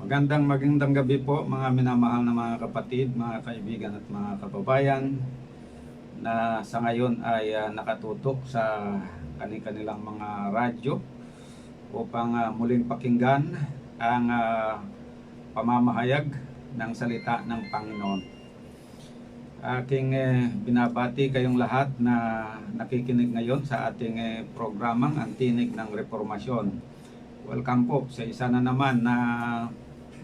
Magandang gabi po mga minamahal na mga kapatid, mga kaibigan at mga kababayan na sa ngayon ay nakatutok sa kanilang mga radyo upang muling pakinggan ang pamamahayag ng salita ng Panginoon. Aking binabati kayong lahat na nakikinig ngayon sa ating programang Ang Tinig ng Reformasyon. Welcome po sa isa na naman na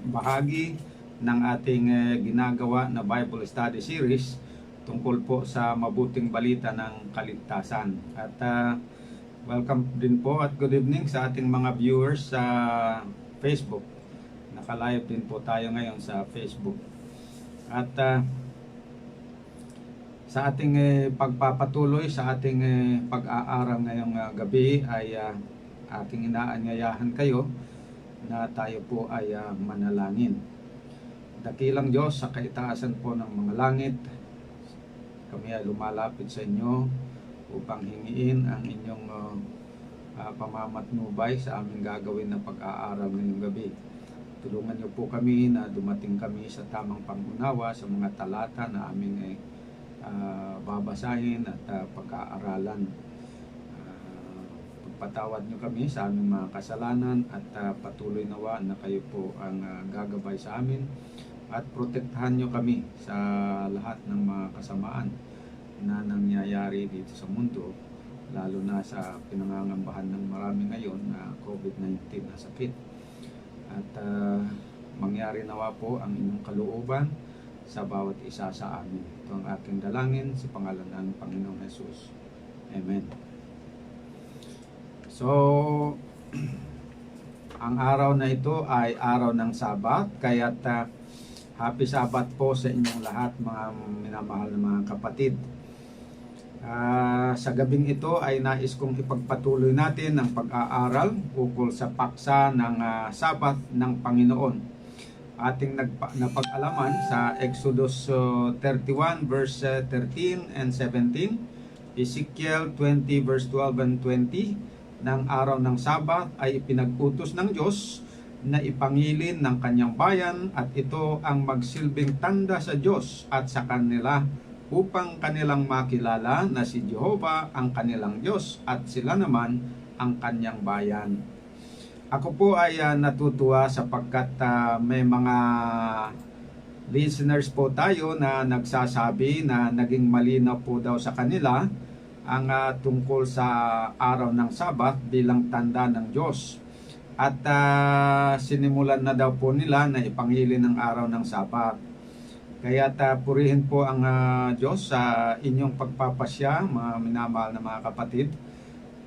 bahagi ng ating ginagawa na Bible Study Series tungkol po sa mabuting balita ng kaligtasan. At welcome din po at good evening sa ating mga viewers sa Facebook. Naka-live din po tayo ngayon sa Facebook. At sa ating pagpapatuloy sa ating pag-aaral ngayong gabi ay aking inaanyayahan kayo na tayo po ay manalangin. Dakilang Diyos sa kaitaasan po ng mga langit, kami ay lumalapit sa inyo upang hingiin ang inyong pamamatnubay sa aming gagawin na pag-aaral ngayong gabi. Tulungan niyo po kami na dumating kami sa tamang pangunawa sa mga talata na aming babasahin at pag-aaralan. Patawad nyo kami sa aming mga kasalanan at patuloy nawa na kayo po ang gagabay sa amin at protektahan nyo kami sa lahat ng mga kasamaan na nangyayari dito sa mundo, lalo na sa pinangangambahan ng marami ngayon na COVID-19 na sakit. At mangyari nawa po ang inyong kalooban sa bawat isa sa amin. Ito ang aking dalangin sa pangalan ng Panginoong Jesus. Amen. So, ang araw na ito ay araw ng Sabat, kaya't happy Sabat po sa inyong lahat mga minamahal na mga kapatid. Sa gabing ito ay nais kong ipagpatuloy natin ang pag-aaral ukol sa paksa ng Sabat ng Panginoon. Ating napag-alaman sa Exodus 31 verse 13 and 17, Ezekiel 20 verse 12 and 20, ng araw ng Sabat ay ipinag-utos ng Diyos na ipangilin ng kanyang bayan at ito ang magsilbing tanda sa Diyos at sa kanila upang kanilang makilala na si Jehovah ang kanilang Diyos at sila naman ang kanyang bayan. Ako po ay natutuwa sapagkat may mga listeners po tayo na nagsasabi na naging malinaw po daw sa kanila ang tungkol sa araw ng Sabat bilang tanda ng Diyos. At sinimulan na daw po nila na ipangilin ang araw ng Sabat. Kaya purihin po ang Diyos sa inyong pagpapasya, mga minamahal na mga kapatid,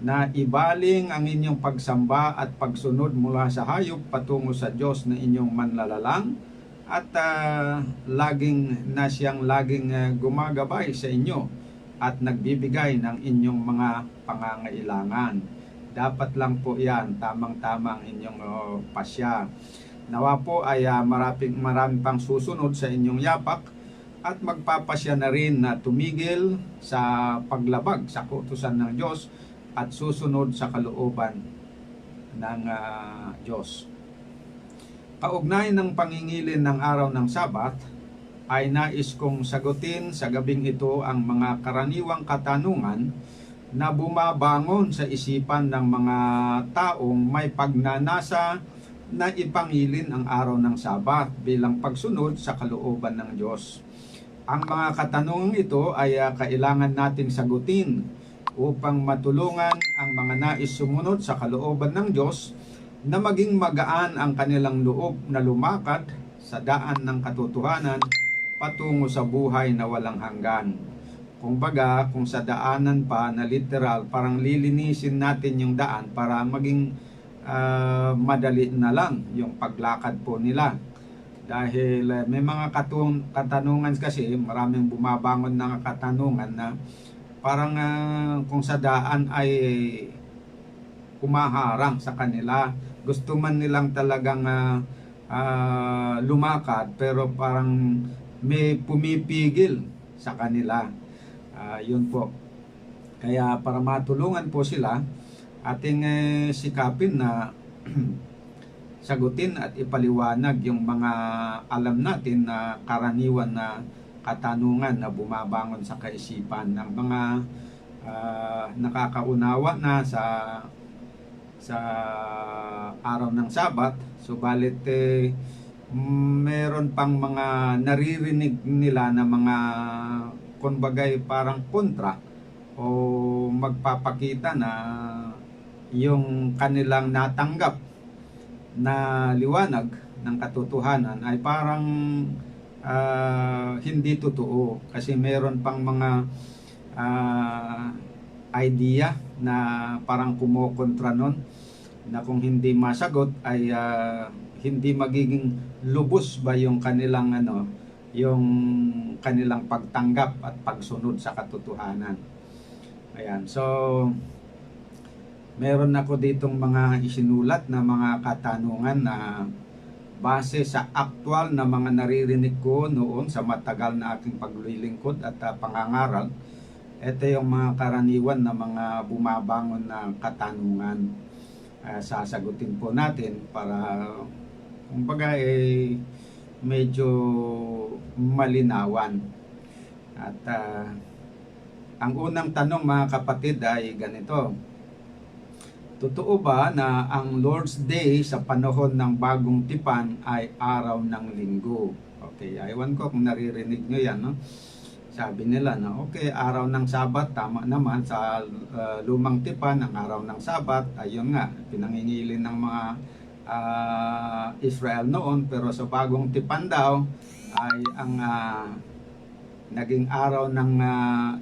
na ibaling ang inyong pagsamba at pagsunod mula sa hayop patungo sa Diyos na inyong manlalalang at laging na siyang laging gumagabay sa inyo at nagbibigay ng inyong mga pangangailangan. Dapat lang po yan, tamang-tamang inyong pasya. Nawa po ay marami pang susunod sa inyong yapak at magpapasya na rin na tumigil sa paglabag sa kautusan ng Diyos at susunod sa kalooban ng Diyos. Kaugnay ng pangingilin ng araw ng Sabat, ay nais kong sagutin sa gabing ito ang mga karaniwang katanungan na bumabangon sa isipan ng mga taong may pagnanasa na ipangilin ang araw ng Sabat bilang pagsunod sa kalooban ng Diyos. Ang mga katanungan ito ay kailangan nating sagutin upang matulungan ang mga nais sumunod sa kalooban ng Diyos na maging magaan ang kanilang loob na lumakad sa daan ng katotohanan patungo sa buhay na walang hanggan. Kumbaga, kung sa daanan pa na literal, parang lilinisin natin yung daan para maging madali na lang yung paglakad po nila. Dahil may mga katanungan kasi, maraming bumabangon ng katanungan na parang kung sa daan ay kumaharang sa kanila. Gusto man nilang talagang lumakad pero parang may pumipigil sa kanila. Yun po. Kaya para matulungan po sila ating sikapin na sagutin at ipaliwanag yung mga alam natin na karaniwan na katanungan na bumabangon sa kaisipan ng mga nakakaunawa na sa araw ng Sabat, subalit meron pang mga naririnig nila na mga kunbagay parang kontra o magpapakita na yung kanilang natanggap na liwanag ng katotohanan ay parang hindi totoo, kasi meron pang mga idea na parang kumokontra nun, na kung hindi masagot ay hindi magiging lubos ba yung kanilang yung kanilang pagtanggap at pagsunod sa katotohanan. Ayan, so meron ako ditong mga isinulat na mga katanungan na base sa aktual na mga naririnig ko noon sa matagal na aking paglilingkod at pangangaral. Ito yung mga karaniwan na mga bumabangon na katanungan. Sasagutin po natin para kumbaga medyo malinawan. At ang unang tanong mga kapatid ay ganito: totoo ba na ang Lord's Day sa panahon ng Bagong Tipan ay araw ng linggo? Okay, aywan ko kung naririnig nyo yan, no? Sabi nila na okay, araw ng Sabat, tama naman sa Lumang Tipan, ang araw ng Sabat, ayun nga, pinangingilin ng mga Israel noon, pero sa Bagong Tipan daw ay ang naging araw ng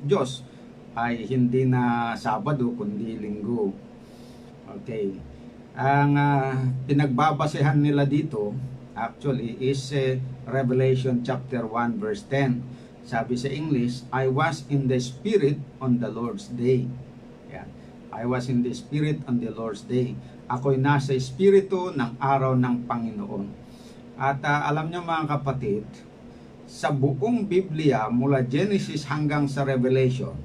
Diyos ay hindi na Sabado kundi linggo. Okay. Ang pinagbabasehan nila dito actually is Revelation chapter 1 verse 10. Sabi sa English, I was in the Spirit on the Lord's Day. Yan. I was in the Spirit on the Lord's Day. Ako'y nasa Espiritu ng araw ng Panginoon. At alam nyo mga kapatid, sa buong Biblia mula Genesis hanggang sa Revelation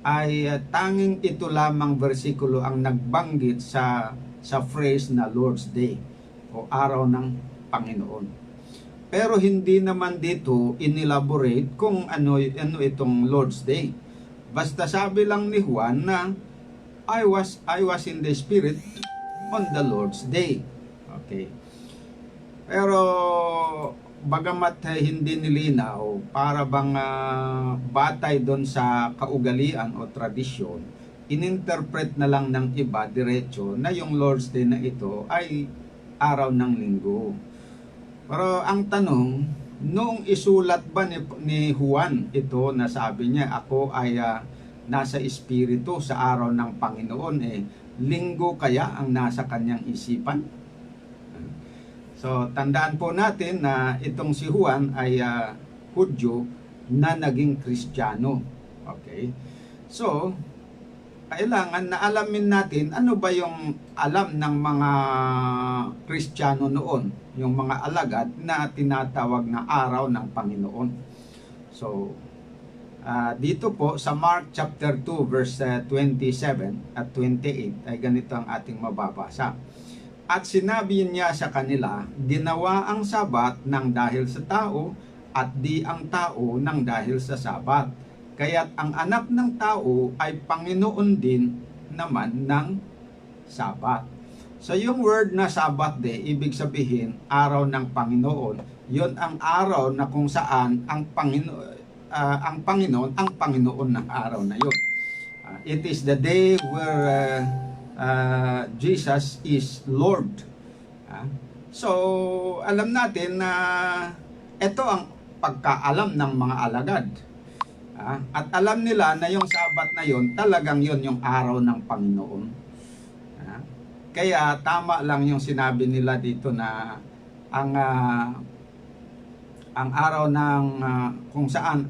ay tanging ito lamang bersikulo ang nagbanggit sa phrase na Lord's Day o araw ng Panginoon. Pero hindi naman dito inelaborate kung ano itong Lord's Day. Basta sabi lang ni Juan na I was in the Spirit on the Lord's Day. Okay. Pero bagamat hindi nilinaw, para bang batay doon sa kaugalian o tradisyon, ininterpret na lang ng iba diretso na yung Lord's Day na ito ay araw ng linggo. Pero ang tanong, noong isulat ba ni Juan ito na sabi niya, ako ay nasa Espiritu sa araw ng Panginoon, linggo kaya ang nasa kanyang isipan? So, tandaan po natin na itong si Juan ay Hudyo na naging Kristiyano. Okay? So, kailangan na alamin natin ano ba yung alam ng mga Kristiyano noon, yung mga alagad na tinatawag na araw ng Panginoon. So, dito po sa Mark chapter 2 verse 27 at 28 ay ganito ang ating mababasa. At sinabi niya sa kanila, ginawa ang Sabat ng dahil sa tao at di ang tao ng dahil sa Sabat. Kaya't ang anak ng tao ay Panginoon din naman ng Sabat. So yung word na Sabat Day, ibig sabihin araw ng Panginoon. Yon ang araw na kung saan ang Panginoon ang Panginoon ng araw na yon. It is the day where Jesus is Lord. So alam natin na ito ang pagkaalam ng mga alagad. At alam nila na yung Sabat na yon, talagang yon yung araw ng Panginoon. Kaya tama lang yung sinabi nila dito na ang araw ng kung saan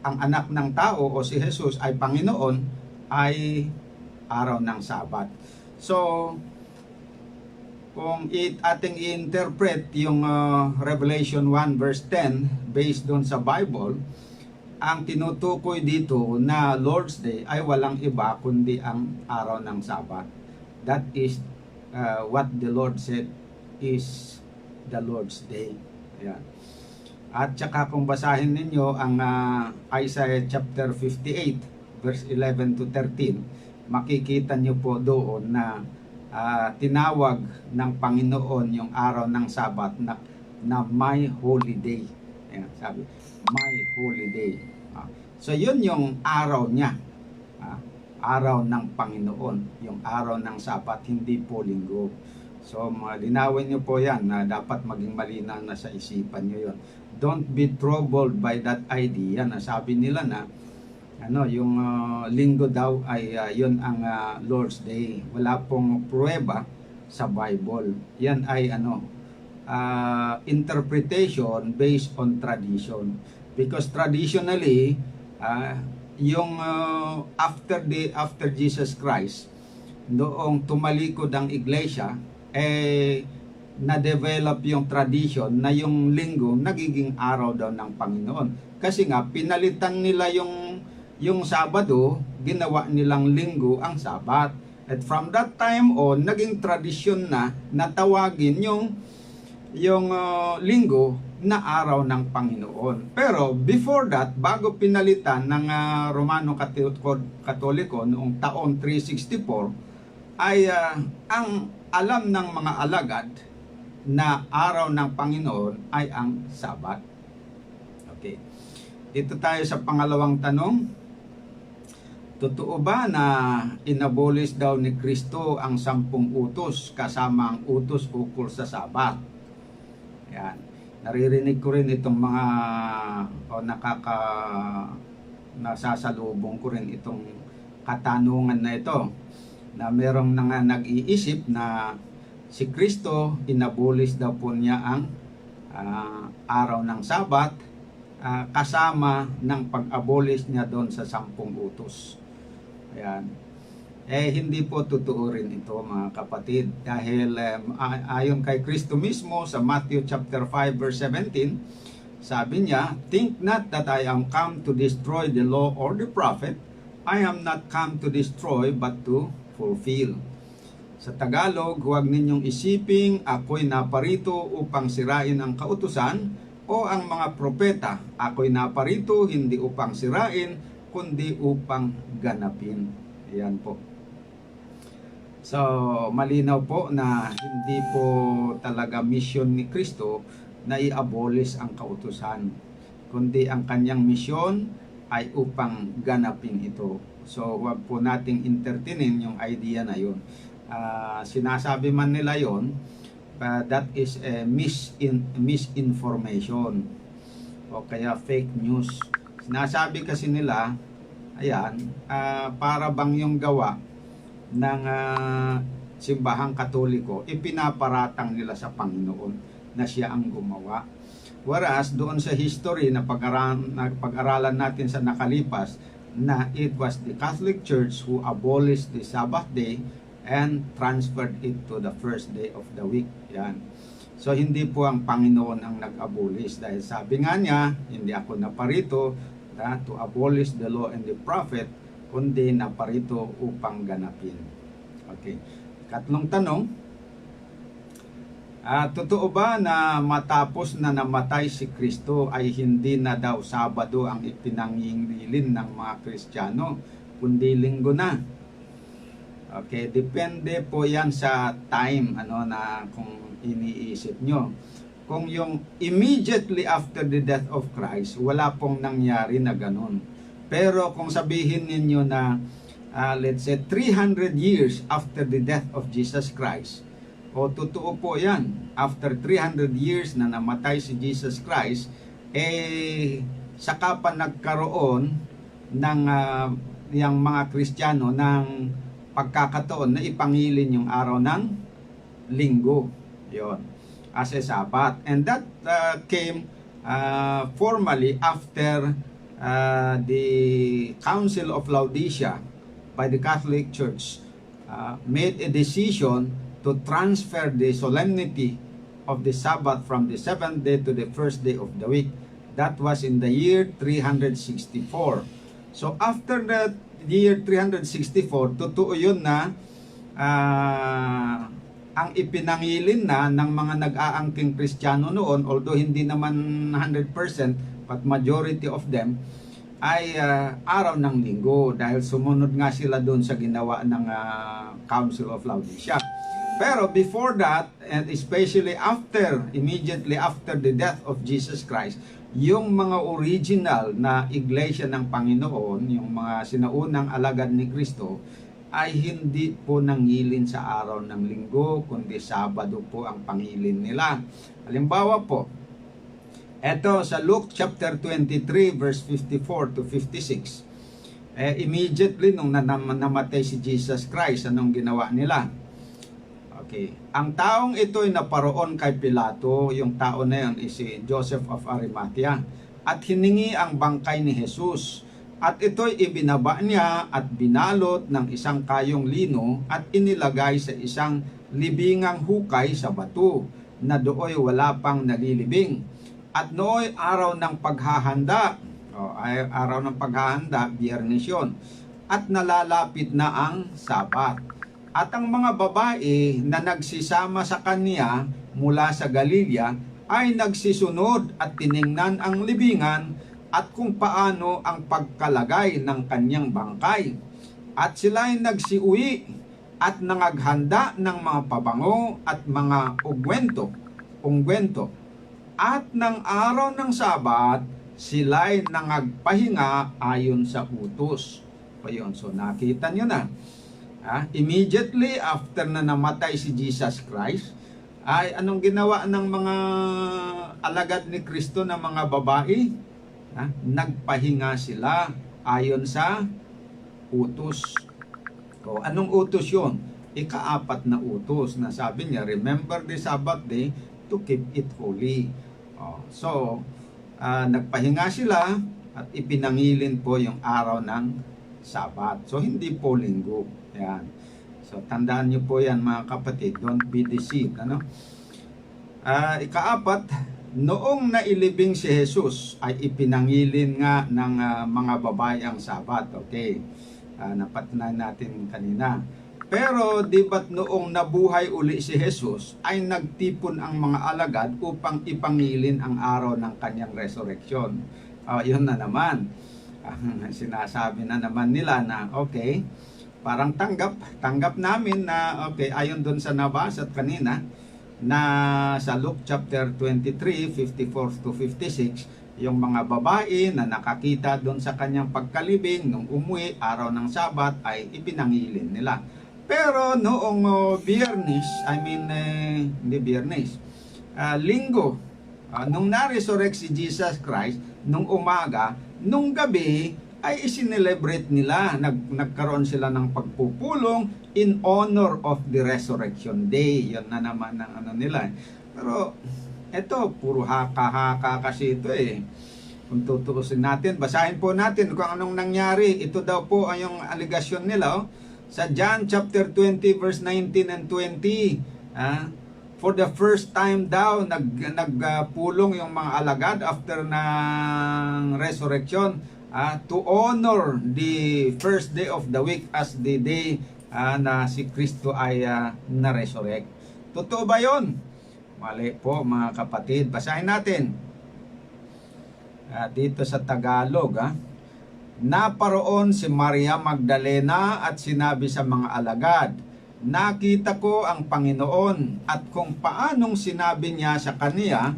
ang anak ng tao o si Jesus ay Panginoon ay araw ng Sabat. So, kung ating i-interpret yung Revelation 1 verse 10 based doon sa Bible, ang tinutukoy dito na Lord's Day ay walang iba kundi ang araw ng Sabat. That is what the Lord said is the Lord's Day. Ayan. At saka kung basahin ninyo ang Isaiah chapter 58 verse 11 to 13, makikita nyo po doon na tinawag ng Panginoon yung araw ng Sabat na my holy day. Ayan, sabi, my holy day. So yun yung araw niya. Araw ng Panginoon, yung araw ng Sabat, hindi po linggo. So malinawin nyo po yan na dapat maging malinaw na sa isipan nyo yun. Don't be troubled by that idea na sabi nila na yung linggo daw ay yun ang Lord's Day. Wala pong pruweba sa Bible. Yan ay interpretation based on tradition. Because traditionally, yung after Jesus Christ, noong tumalikod ang iglesia, na-develop yung tradition na yung linggo nagiging araw daw ng Panginoon. Kasi nga, pinalitan nila yung Sabado, ginawa nilang linggo ang Sabat. At from that time on, naging tradisyon na natawagin yung linggo na araw ng Panginoon. Pero before that, bago pinalitan ng Romano Katoliko noong taon 364, ay ang alam ng mga alagad na araw ng Panginoon ay ang Sabat. Okay. Dito tayo sa pangalawang tanong. Totoo ba na inabolish daw ni Kristo ang 10 utos kasama ang utos ukol sa Sabat? Yan. Naririnig ko rin itong mga nasasalubong ko rin itong katanungan na ito, na merong nag-iisip na si Kristo, inabolish daw po niya ang araw ng Sabat kasama ng pag-abolish niya doon sa 10 utos. Ayan. Hindi po totoo rin ito, mga kapatid, dahil ayon kay Kristo mismo sa Matthew chapter 5 verse 17, sabi niya, "Think not that I am come to destroy the law or the prophet. I am not come to destroy but to fulfill." Sa Tagalog, huwag ninyong isiping ako'y naparito upang sirain ang kautusan o ang mga propeta. Ako'y naparito hindi upang sirain, kundi upang ganapin. Ayan po. So, malinaw po na hindi po talaga mission ni Kristo na i-abolish ang kautusan, kundi ang kanyang misyon ay upang ganapin ito. So, huwag po nating entertainin yung idea na yun. Sinasabi man nila yon, that is a misinformation o kaya fake news. Sinasabi kasi nila, ayan, para bang yung gawa ng simbahang Katoliko, ipinaparatang nila sa Panginoon na siya ang gumawa. Whereas doon sa history na pag-aralan natin sa nakalipas, na it was the Catholic Church who abolished the Sabbath day and transferred it to the first day of the week. Yan. So hindi po ang Panginoon ang nag-abolish, dahil sabi nga niya, hindi ako naparito to abolish the law and the prophet, kundi naparito upang ganapin. Okay. Katlong tanong, totoo ba na matapos na namatay si Kristo ay hindi na daw Sabado ang ipinanginrilin ng mga Kristiyano, kundi linggo na? Okay, depende po yan sa time na kung iniisip nyo. Kung yung immediately after the death of Christ, wala pong nangyari na ganun. Pero kung sabihin ninyo na let's say 300 years after the death of Jesus Christ, o totoo po yan, after 300 years na namatay si Jesus Christ, saka pa nagkaroon ng yung mga Kristiyano ng pagkakataon na ipangilin yung araw ng linggo, yon, as a Sabbath. And that came formally after the Council of Laodicea by the Catholic Church made a decision to transfer the solemnity of the Sabbath from the 7th day to the first day of the week. That was in the year 364. So after the year 364, totoo yun na ang ipinangilin na ng mga nag-aangking Kristiyano noon, although hindi naman 100%, but majority of them, ay araw ng linggo dahil sumunod nga sila doon sa ginawa ng Council of Laodicea. Pero before that, and especially immediately after the death of Jesus Christ, yung mga original na iglesia ng Panginoon, yung mga sinaunang alagad ni Kristo, ay hindi po nangilin sa araw ng linggo, kundi Sabado po ang pangilin nila. Halimbawa po, eto sa Luke chapter 23 verse 54 to 56, immediately nung namatay si Jesus Christ, anong ginawa nila? Okay. Ang taong ito ay naparoon kay Pilato, yung tao na yun is si Joseph of Arimathea, at hiningi ang bangkay ni Jesus. At ito'y ibinaba niya at binalot ng isang kayong lino at inilagay sa isang libingang hukay sa bato, na dooy wala pang nalilibing. At nooy araw ng paghahanda, araw ng paghahanda, Biyernes yun, at nalalapit na ang Sabat. At ang mga babae na nagsisama sa kanya mula sa Galilea ay nagsisunod at tiningnan ang libingan at kung paano ang pagkalagay ng kanyang bangkay. At sila ay nagsiuwi at nangaghanda ng mga pabango at mga ungwento. At ng araw ng Sabat, sila ay nangagpahinga ayon sa utos. So nakita nyo na. Immediately after na namatay si Jesus Christ, ay anong ginawa ng mga alagad ni Kristo na mga babae? Nagpahinga sila ayon sa utos. Anong utos yun? Ika-4 na utos na sabi niya, remember the Sabbath day to keep it holy. Nagpahinga sila at ipinangilin po yung araw ng Sabat. So hindi po linggo. Yan. So tandaan niyo po yan mga kapatid, don't be deceived. Ika-4, noong nailibing si Jesus ay ipinangilin nga ng mga babae ang Sabat. Okay. Napatunayan natin kanina. Pero di ba't noong nabuhay uli si Jesus ay nagtipon ang mga alagad upang ipangilin ang araw ng kanyang resurrection? Yun na naman. Sinasabi na naman nila na okay, parang tanggap namin na okay, ayon doon sa nabasa kanina na sa Luke chapter 23, 54 to 56, yung mga babae na nakakita doon sa kanyang pagkalibing nung umuwi araw ng Sabat ay ipinangilin nila. Pero noong linggo, nung na-resurrect si Jesus Christ, nung umaga, nung gabi, ay isinelebrate nila. Nagkaroon sila ng pagpupulong in honor of the Resurrection Day. Yan na naman ang nila. Pero, eto, puro haka-haka kasi ito eh. Kung tutuusin natin, basahin po natin kung anong nangyari. Ito daw po ay yung aligasyon nila. Sa John chapter 20 verse 19 and 20, for the first time daw nagpulong yung mga alagad after ng resurrection to honor the first day of the week as the day na si Kristo ay na-resurrect. Totoo ba yun? Mali po mga kapatid. Basahin natin. Dito sa Tagalog, naparoon si Maria Magdalena at sinabi sa mga alagad, nakita ko ang Panginoon, at kung paanong sinabi niya sa kaniya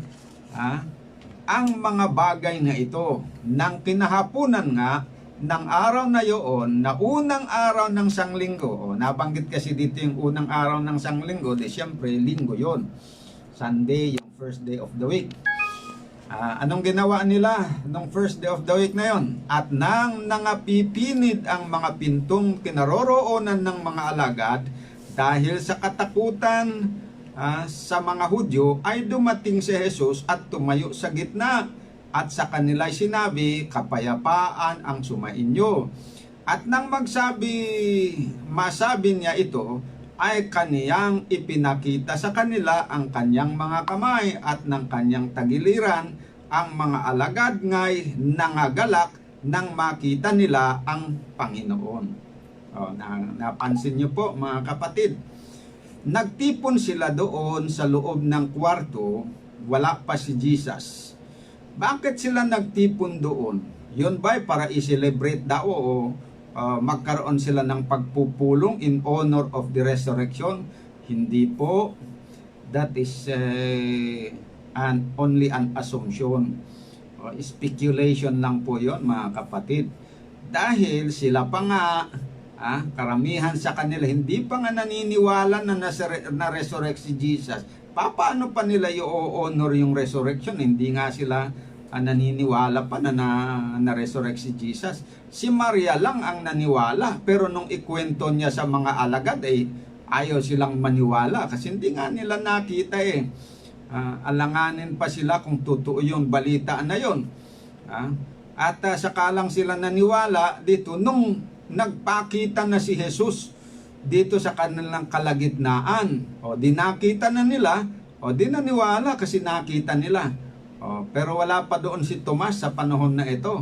ang mga bagay na ito. Nang kinahapunan nga ng araw na yoon, na unang araw ng sanglinggo, nabanggit kasi dito yung unang araw ng sanglinggo, di siyempre linggo yon, Sunday, yung first day of the week. Anong ginawa nila nung first day of the week na yon? At nang nangapipinid ang mga pintong kinaroroonan ng mga alagad dahil sa katakutan sa mga Hudyo, ay dumating si Jesus at tumayo sa gitna at sa kanila'y sinabi, kapayapaan ang sumainyo. At nang masabi niya ito, ay kaniyang ipinakita sa kanila ang kanyang mga kamay at ng kanyang tagiliran. Ang mga alagad nga'y nangagalak nang makita nila ang Panginoon. Napansin niyo po mga kapatid, nagtipon sila doon sa loob ng kwarto, wala pa si Jesus. Bakit sila nagtipon doon? Yun ba para i-celebrate daw o magkaroon sila ng pagpupulong in honor of the resurrection? Hindi po. That is only an assumption. Speculation lang po yon mga kapatid. Dahil sila pa nga, karamihan sa kanila, hindi pa nga naniniwala na resurrect si Jesus. Paano pa nila i-honor yung resurrection? Hindi nga sila naniniwala pa na resurrect si Jesus. Si Maria lang ang naniwala, pero nung ikwento niya sa mga alagad, ayaw silang maniwala kasi hindi nga nila nakita alanganin pa sila kung totoo yung balita na yon. At sakalang sila naniwala dito nung nagpakita na si Jesus dito sa kanilang kalagitnaan. Di nakita na nila, di naniwala kasi nakita nila. Pero wala pa doon si Tomas sa panahon na ito.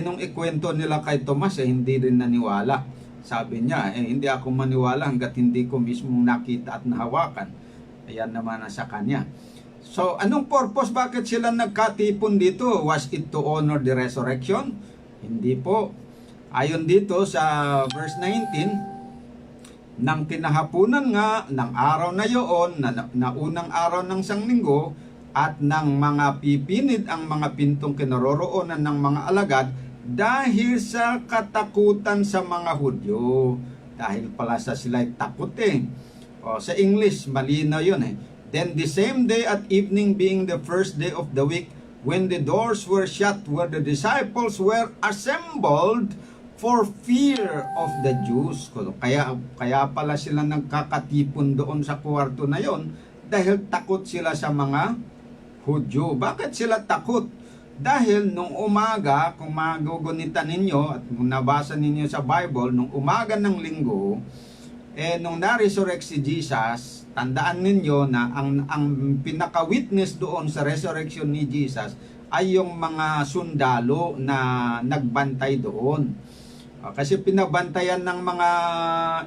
Nung ikwento nila kay Tomas, hindi rin naniwala. Sabi niya, hindi ako maniwala hanggat hindi ko mismong nakita at nahawakan. Ayan naman sa kanya. So, anong purpose? Bakit sila nagkatipon dito? Was it to honor the resurrection? Hindi po. Ayon dito sa verse 19, nang kinahapunan nga ng araw na yoon, na unang araw ng sanglinggo, at ng mga pipinid ang mga pintong kinaroroonan ng mga alagad, dahil sa katakutan sa mga Hudyo. Dahil pala sa sila'y takot sa English, malinaw yun Then the same day at evening, being the first day of the week, when the doors were shut, where the disciples were assembled for fear of the Jews. Kaya pala sila nagkakatipon doon sa kwarto na yon dahil takot sila sa mga Hudyo. Bakit sila takot? Dahil nung umaga, kung magugunitan ninyo at kung nabasa ninyo sa Bible, nung umaga ng linggo, nung na-resurrect si Jesus, tandaan ninyo na ang pinaka-witness doon sa resurrection ni Jesus ay yung mga sundalo na nagbantay doon. Kasi pinabantayan ng mga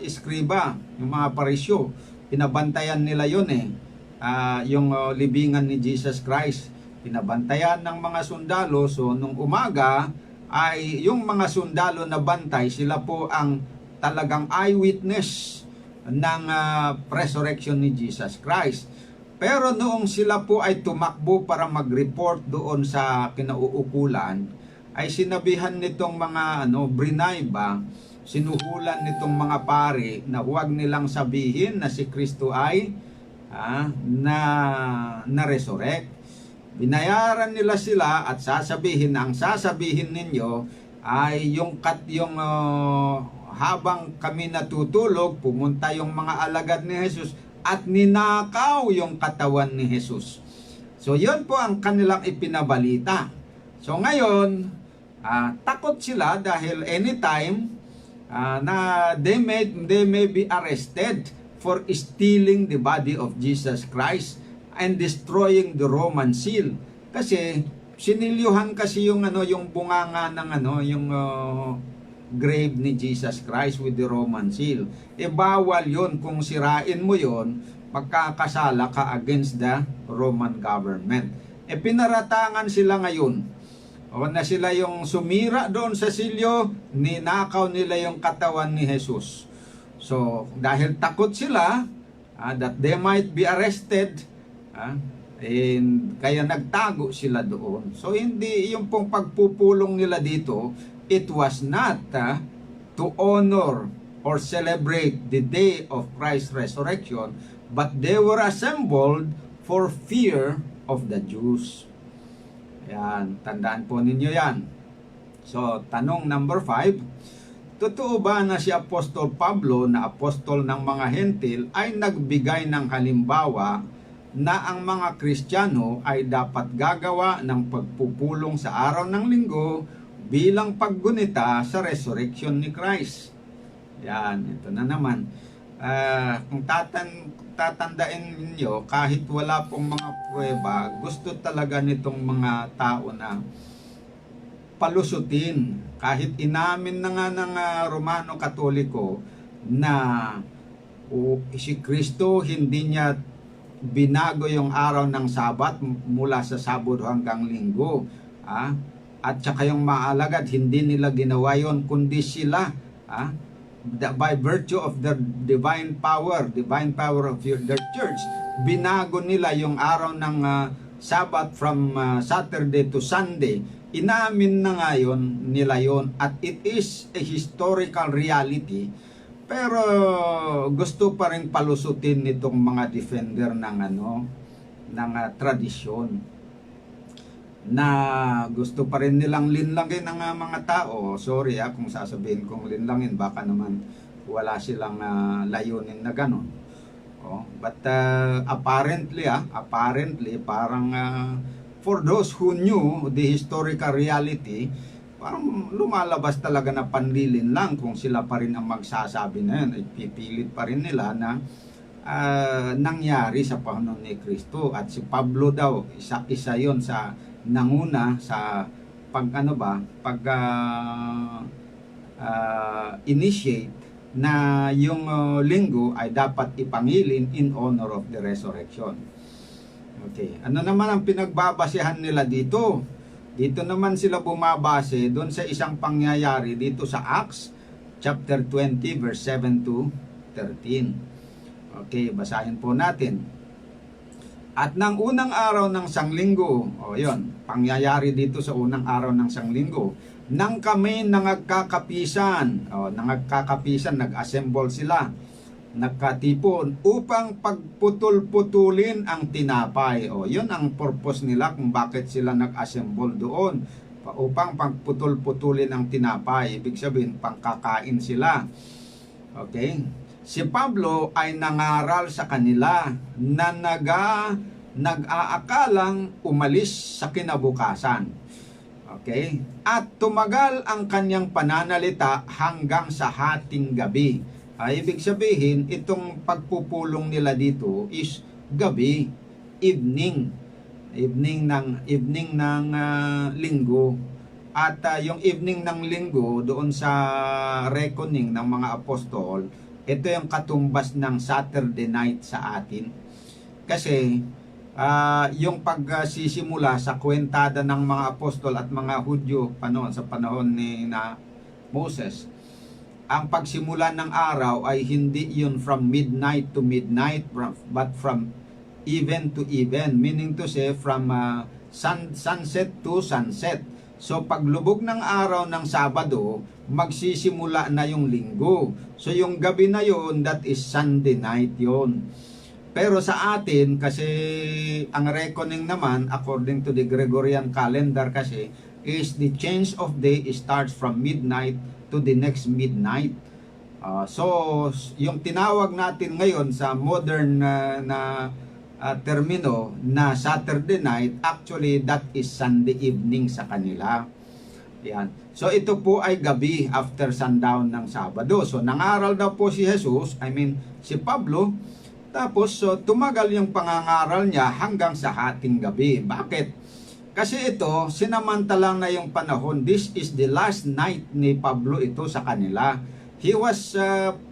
iskriba, yung mga parisyo, pinabantayan nila yun yung libingan ni Jesus Christ. Pinabantayan ng mga sundalo. So nung umaga ay yung mga sundalo na bantay, sila po ang talagang eyewitness ng resurrection ni Jesus Christ. Pero noong sila po ay tumakbo para mag-report doon sa kinauukulan, ay sinabihan nitong mga Brinay ba, sinuhulan nitong mga pari na huwag nilang sabihin na si Kristo ay na-resurrect. Binayaran nila sila at sasabihin na ang sasabihin ninyo ay yung habang kami natutulog, pumunta yung mga alagad ni Jesus at ninakaw yung katawan ni Jesus. So yun po ang kanilang ipinabalita. So ngayon, takot sila dahil anytime na they may be arrested for stealing the body of Jesus Christ and destroying the Roman seal. Kasi sinilyuhan kasi yung bunganga ng yung grave ni Jesus Christ with the Roman seal. Bawal yon. Kung sirain mo yon, magkakasala ka against the Roman government. Pinaratangan sila ngayon. Na sila yung sumira doon sa silyo, ninakaw nila yung katawan ni Jesus. So, dahil takot sila that they might be arrested, kaya nagtago sila doon. So, hindi yung pong pagpupulong nila dito, it was not to honor or celebrate the day of Christ's resurrection, but they were assembled for fear of the Jews. Yan, tandaan po ninyo yan. So, tanong number 5, totoo ba na si Apostol Pablo na apostol ng mga hentil ay nagbigay ng halimbawa na ang mga Kristiyano ay dapat gagawa ng pagpupulong sa araw ng linggo bilang paggunita sa resurrection ni Christ? Yan, ito na naman. Kung tatandain ninyo, kahit wala pong mga pruweba, gusto talaga nitong mga tao na palusutin. Kahit inamin na nga ng Romano Katoliko na si Kristo hindi niya binago yung araw ng Sabat mula sa Sabado hanggang Linggo. At saka yung maalagad, hindi nila ginawa yon, kundi sila, by virtue of their divine power of their church, binago nila yung araw ng Sabat from Saturday to Sunday. Inamin na ngayon nila yon, at it is a historical reality. Pero gusto pa rin palusutin nitong mga defender ng tradisyon, na gusto pa rin nilang linlangin ng mga tao. Sorry kung sasabihin kong linlangin, baka naman wala silang layunin na ganon. But apparently parang for those who knew the historical reality, parang lumalabas talaga na panlilin lang kung sila pa rin ang magsasabi na yan. Ay pipilit pa rin nila na nangyari sa panahon ni Kristo. At si Pablo daw, isa yon sa nanguna sa initiate na yung linggo ay dapat ipangilin in honor of the resurrection. Okay, ano naman ang pinagbabasehan nila dito? Dito naman sila bumabase doon sa isang pangyayari dito sa Acts chapter 20 verse 7 to 13. Okay, basahin po natin. At ng unang araw ng sanglinggo, yon, pangyayari dito sa unang araw ng sanglinggo, nang kami nagkakapisan, nag-assemble sila, nagkatipon upang pagputol-putulin ang tinapay. Yun ang purpose nila kung bakit sila nag-assemble doon, upang pagputol-putulin ang tinapay. Ibig sabihin, pangkakain sila. Okay? Si Pablo ay nangaral sa kanila na nag-aakalang umalis sa kinabukasan. Okay? At tumagal ang kanyang pananalita hanggang sa hating gabi. Ibig sabihin, itong pagpupulong nila dito is gabi, evening ng linggo. At yung evening ng linggo doon sa reckoning ng mga apostol, ito yung katumbas ng Saturday night sa atin. Kasi yung pagsisimula sa kwentada ng mga apostol at mga Hudyo sa panahon ni Moses, ang pagsimula ng araw ay hindi yun from midnight to midnight, but from even to even, meaning to say from sunset to sunset. So paglubog ng araw ng Sabado, magsisimula na yung linggo. So yung gabi na yun, that is Sunday night yun. Pero sa atin, kasi ang reckoning naman, according to the Gregorian calendar kasi, is the change of day starts from midnight to the next midnight. So yung tinawag natin ngayon sa modern termino na Saturday night, actually that is Sunday evening sa kanila. Yan. So ito po ay gabi after sundown ng Sabado. So nangaral daw po si si Pablo, tapos tumagal yung pangangaral niya hanggang sa hating gabi. Bakit? Kasi ito, sinamantalang na yung panahon. This is the last night ni Pablo ito sa kanila.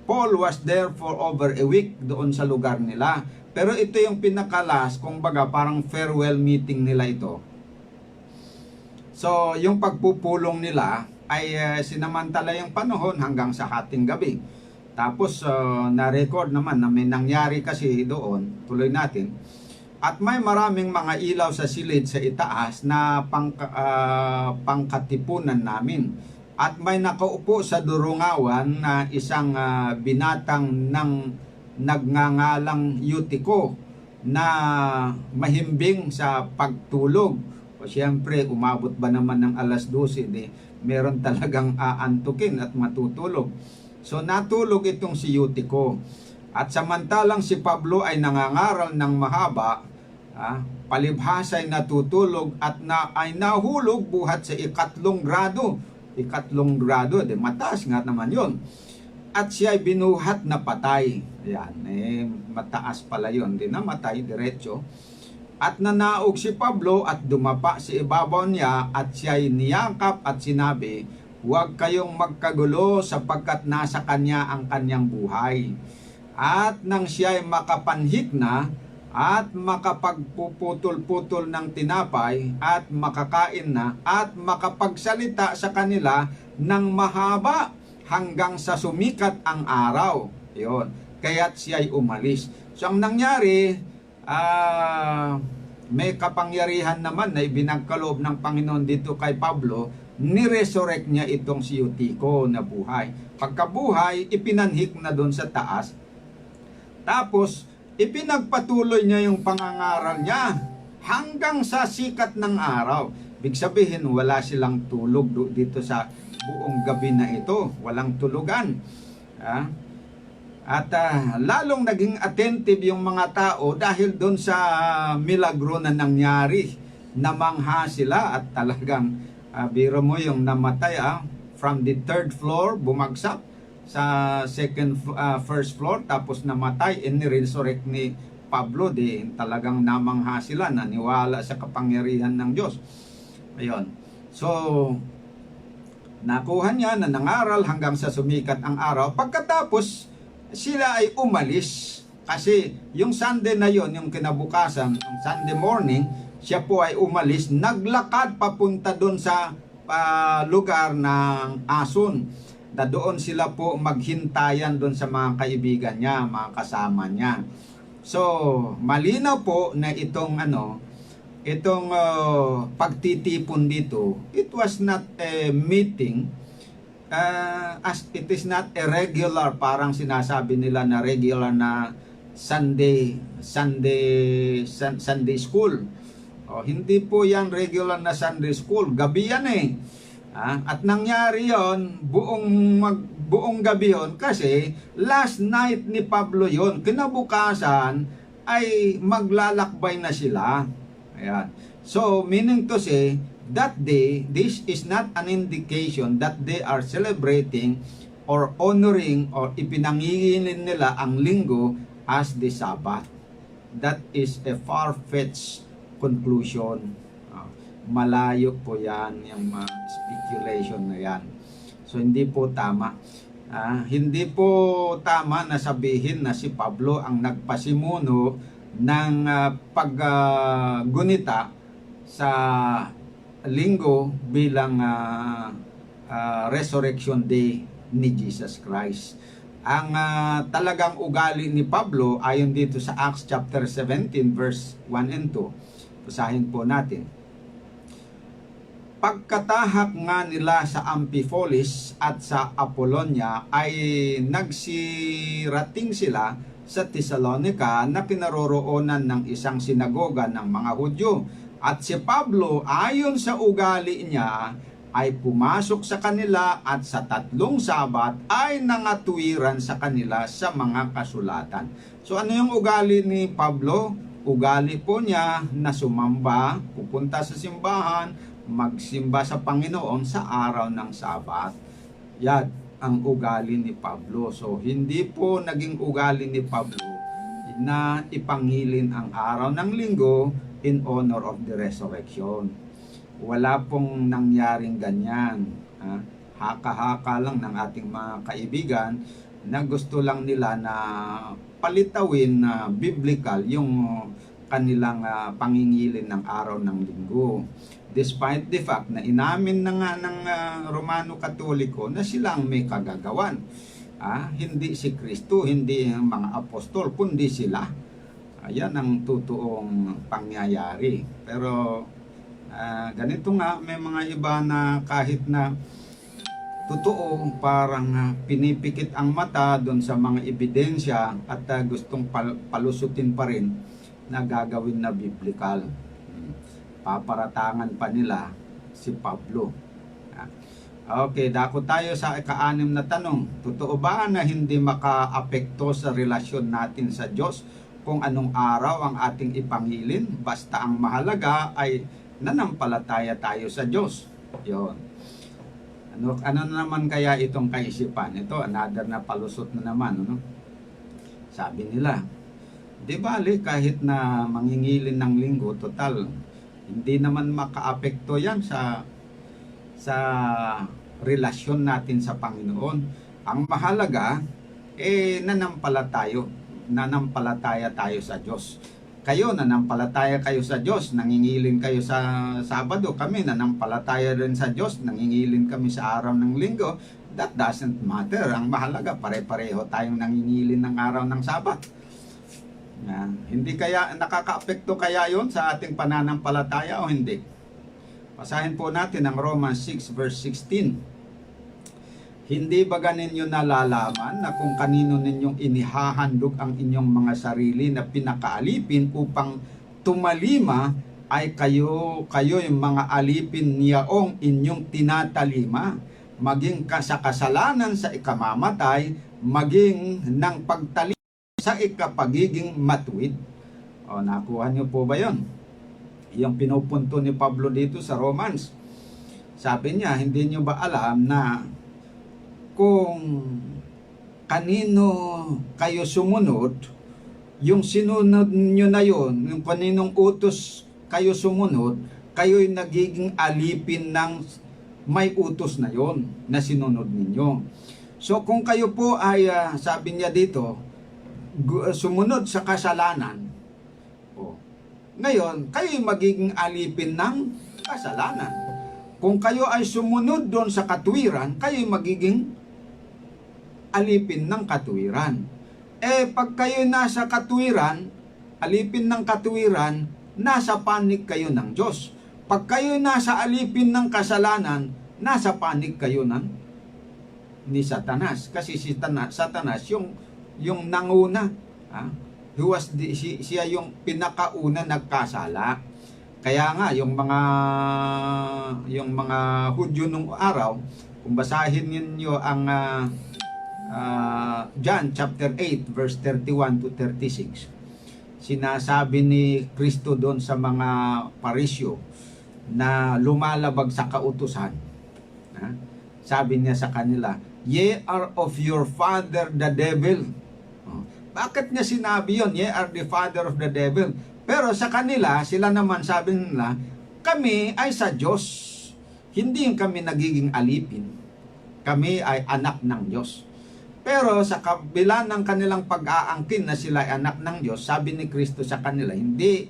Paul was there for over a week doon sa lugar nila. Pero ito yung pinakalas, kumbaga parang farewell meeting nila ito. So, yung pagpupulong nila ay sinamantala yung panahon hanggang sa hating gabi. Tapos, na-record naman na may nangyari kasi doon, tuloy natin. At may maraming mga ilaw sa silid sa itaas na pangkatipunan namin. At may nakaupo sa durungawan na isang binatang ng nagngangalang Eutiko na mahimbing sa pagtulog. O siyempre, umabot ba naman ng alas 12, meron talagang aantukin at matutulog. So natulog itong si Eutiko. At samantalang si Pablo ay nangangaral ng mahaba, palibhas ay natutulog at ay nahulog buhat sa ikatlong grado. Ikatlong grado, mataas nga naman yon. At siya ay binuhat na patay. Yan, mataas pala yon, di namatay, diretso. At nanaog si Pablo at dumapa si ibabaw niya at siya'y niyakap at sinabi, "Huwag kayong magkagulo sapagkat nasa kanya ang kanyang buhay." At nang siya'y makapanhik na at makapagpuputol-putol ng tinapay at makakain na at makapagsalita sa kanila ng mahaba hanggang sa sumikat ang araw. Yun. Kaya't siya'y umalis. So ang nangyari, may kapangyarihan naman na ibinagkaloob ng Panginoon dito kay Pablo, niresurrect niya itong si Eutico na buhay. Pagkabuhay, ipinanhik na doon sa taas. Tapos, ipinagpatuloy niya yung pangangaral niya hanggang sa sikat ng araw. Ibig sabihin, wala silang tulog dito sa buong gabi na ito. Walang tulugan. At lalong naging attentive yung mga tao dahil doon sa milagro na nangyari. Namangha sila at talagang biro mo yung namatay from the third floor, bumagsak sa first floor, tapos namatay, ni-resurrect ni Pablo. Talagang namangha sila, naniwala sa kapangyarihan ng Diyos. Ayun. So, nakuha niya na nangaral hanggang sa sumikat ang araw. Pagkatapos, sila ay umalis. Kasi yung Sunday na yon, yung kinabukasan, yung Sunday morning, siya po ay umalis, naglakad papunta doon sa lugar ng Ason. Na doon sila po maghintayan doon sa mga kaibigan niya, mga kasama niya. So, malinaw po na itong pagtitipon dito, it was not a meeting, as it is not a regular, parang sinasabi nila na regular na Sunday school. Hindi po yan regular na Sunday school, gabi yan eh. At nangyari yon buong gabi yon kasi last night ni Pablo yon. Kinabukasan ay maglalakbay na sila. Ayan. So meaning to say, that day, this is not an indication that they are celebrating or honoring or ipinangingilin nila ang linggo as the Sabbath. That is a far-fetched conclusion. Malayo po yan, yung speculation na yan. So hindi po tama. Hindi po tama na sabihin na si Pablo ang nagpasimuno ng paggunita sa linggo bilang resurrection day ni Jesus Christ. Ang talagang ugali ni Pablo ayon dito sa Acts chapter 17 verse 1 and 2. Basahin po natin. Pagkatahak nga nila sa Amphipolis at sa Apollonia ay nagsirating sila sa Thessalonica na kinaroroonan ng isang sinagoga ng mga Hudyo. At si Pablo ayon sa ugali niya ay pumasok sa kanila at sa 3 Sabat ay nangatwiran sa kanila sa mga kasulatan. So ano yung ugali ni Pablo? Ugali po niya na sumamba, pupunta sa simbahan, magsimba sa Panginoon sa araw ng Sabat. Yan ang ugali ni Pablo. So hindi po naging ugali ni Pablo na ipangilin ang araw ng linggo in honor of the resurrection. Wala pong nangyaring ganyan. Haka-haka lang ng ating mga kaibigan na gusto lang nila na palitawin na biblical yung kanilang pangingilin ng araw ng linggo. Despite the fact na inamin na nga ng Romano Katoliko na sila ang may kagagawan. Hindi si Kristo, hindi ang mga apostol, kundi sila. Ayan ang totoong pangyayari. Pero ganito nga, may mga iba na kahit na totoo, parang pinipikit ang mata doon sa mga ebidensya at gustong palusutin pa rin na gagawin na biblical. Paparatangan pa nila si Pablo. Okay, dako tayo sa ika-6 na tanong. Totoo ba na hindi makaapekto sa relasyon natin sa Diyos kung anong araw ang ating ipangilin? Basta ang mahalaga ay nanampalataya tayo sa Diyos. Yun. Ano naman kaya itong kaisipan? Ito, another na palusot na naman. Sabi nila, Di bali kahit na mangingilin ng linggo, total hindi naman makaapekto yan sa relasyon natin sa Panginoon. Ang mahalaga nanampalataya tayo sa Diyos. Kayo nanampalataya kayo sa Diyos, nangingilin kayo sa Sabado, kami nanampalataya rin sa Diyos, nangingilin kami sa araw ng linggo. That doesn't matter. Ang mahalaga, pare-pareho tayong nangingilin ng araw ng Sabat. Hindi kaya nakakaapekto kaya yon sa ating pananampalataya o hindi? Basahin po natin ang Romans 6 verse 16. Hindi ba ninyo nalalaman na kung kanino ninyong inihahandog ang inyong mga sarili na pinakaalipin upang tumalima ay kayo yung mga alipin niyaong inyong tinatalima, maging sa kasalanan sa ikamamatay, maging ng pagtalima sa ikapagiging matuwid. O, nakuha niyo po ba yon? Yung pinupunto ni Pablo dito sa Romans. Sabi niya, hindi niyo ba alam na kung kanino kayo sumunod, yung sinunod niyo na yon, yung kaninong utos kayo sumunod, kayo'y nagiging alipin ng may utos na yon na sinunod ninyo. So kung kayo po ay, sabi niya dito, sumunod sa kasalanan, ngayon, kayo'y magiging alipin ng kasalanan. Kung kayo ay sumunod doon sa katuwiran, kayo'y magiging alipin ng katuwiran. Pag kayo nasa katuwiran, alipin ng katuwiran, nasa panig kayo ng Diyos. Pag kayo nasa alipin ng kasalanan, nasa panig kayo ni Satanas. Kasi si Satanas yung nanguna, siya yung pinakauna nagkasala. Kaya nga yung mga Hudyo nung araw, kung basahin ninyo ang John chapter 8 verse 31 to 36, sinasabi ni Kristo doon sa mga Parisyo na lumalabag sa kautusan. Sabi niya sa kanila, "Ye are of your father the devil." Bakit niya sinabi yun? Ye are the father of the devil. Pero sa kanila, sila naman sabi nila, kami ay sa Diyos. Hindi kami nagiging alipin. Kami ay anak ng Diyos. Pero sa kabila ng kanilang pag-aangkin na sila ay anak ng Diyos, sabi ni Kristo sa kanila, hindi,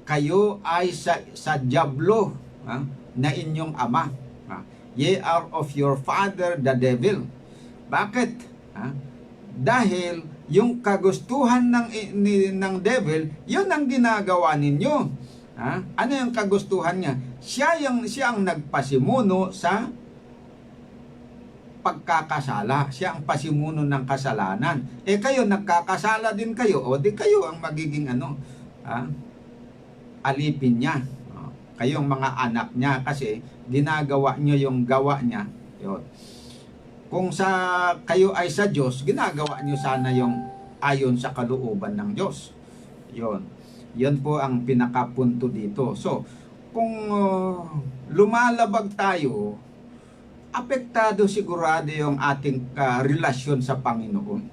kayo ay sa diablo na inyong ama. Ye are of your father the devil. Bakit? Dahil yung kagustuhan ng devil, yun ang ginagawa ninyo. Ano yung kagustuhan niya? Siya ang nagpasimuno sa pagkakasala. Siya ang pasimuno ng kasalanan. Kayo, nagkakasala din kayo. O di kayo ang magiging alipin niya. Kayong mga anak niya kasi ginagawa niyo yung gawa niya. Yun. Kung kayo ay sa Diyos, ginagawa niyo sana yung ayon sa kalooban ng Diyos. Yun. Yan po ang pinakapunto dito. So, kung lumalabag tayo, apektado sigurado yung ating relasyon sa Panginoon.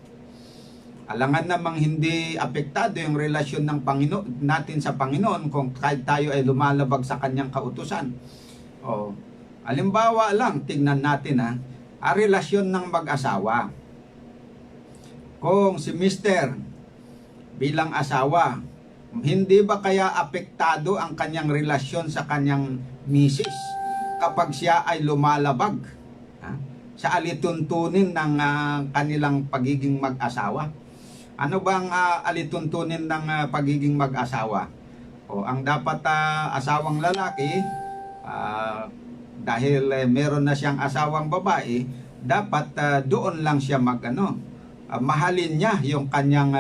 Alangan namang hindi apektado yung relasyon ng Panginoon natin sa Panginoon kung kahit tayo ay lumalabag sa kanyang kautusan. Halimbawa lang, tingnan natin relasyon ng mag-asawa. Kung si Mr. bilang asawa, hindi ba kaya apektado ang kanyang relasyon sa kanyang misis kapag siya ay lumalabag sa alituntunin ng kanilang pagiging mag-asawa? Ano bang alituntunin ng pagiging mag-asawa? Ang dapat asawang lalaki, dahil meron na siyang asawang babae, dapat doon lang siya mahalin niya yung kanyang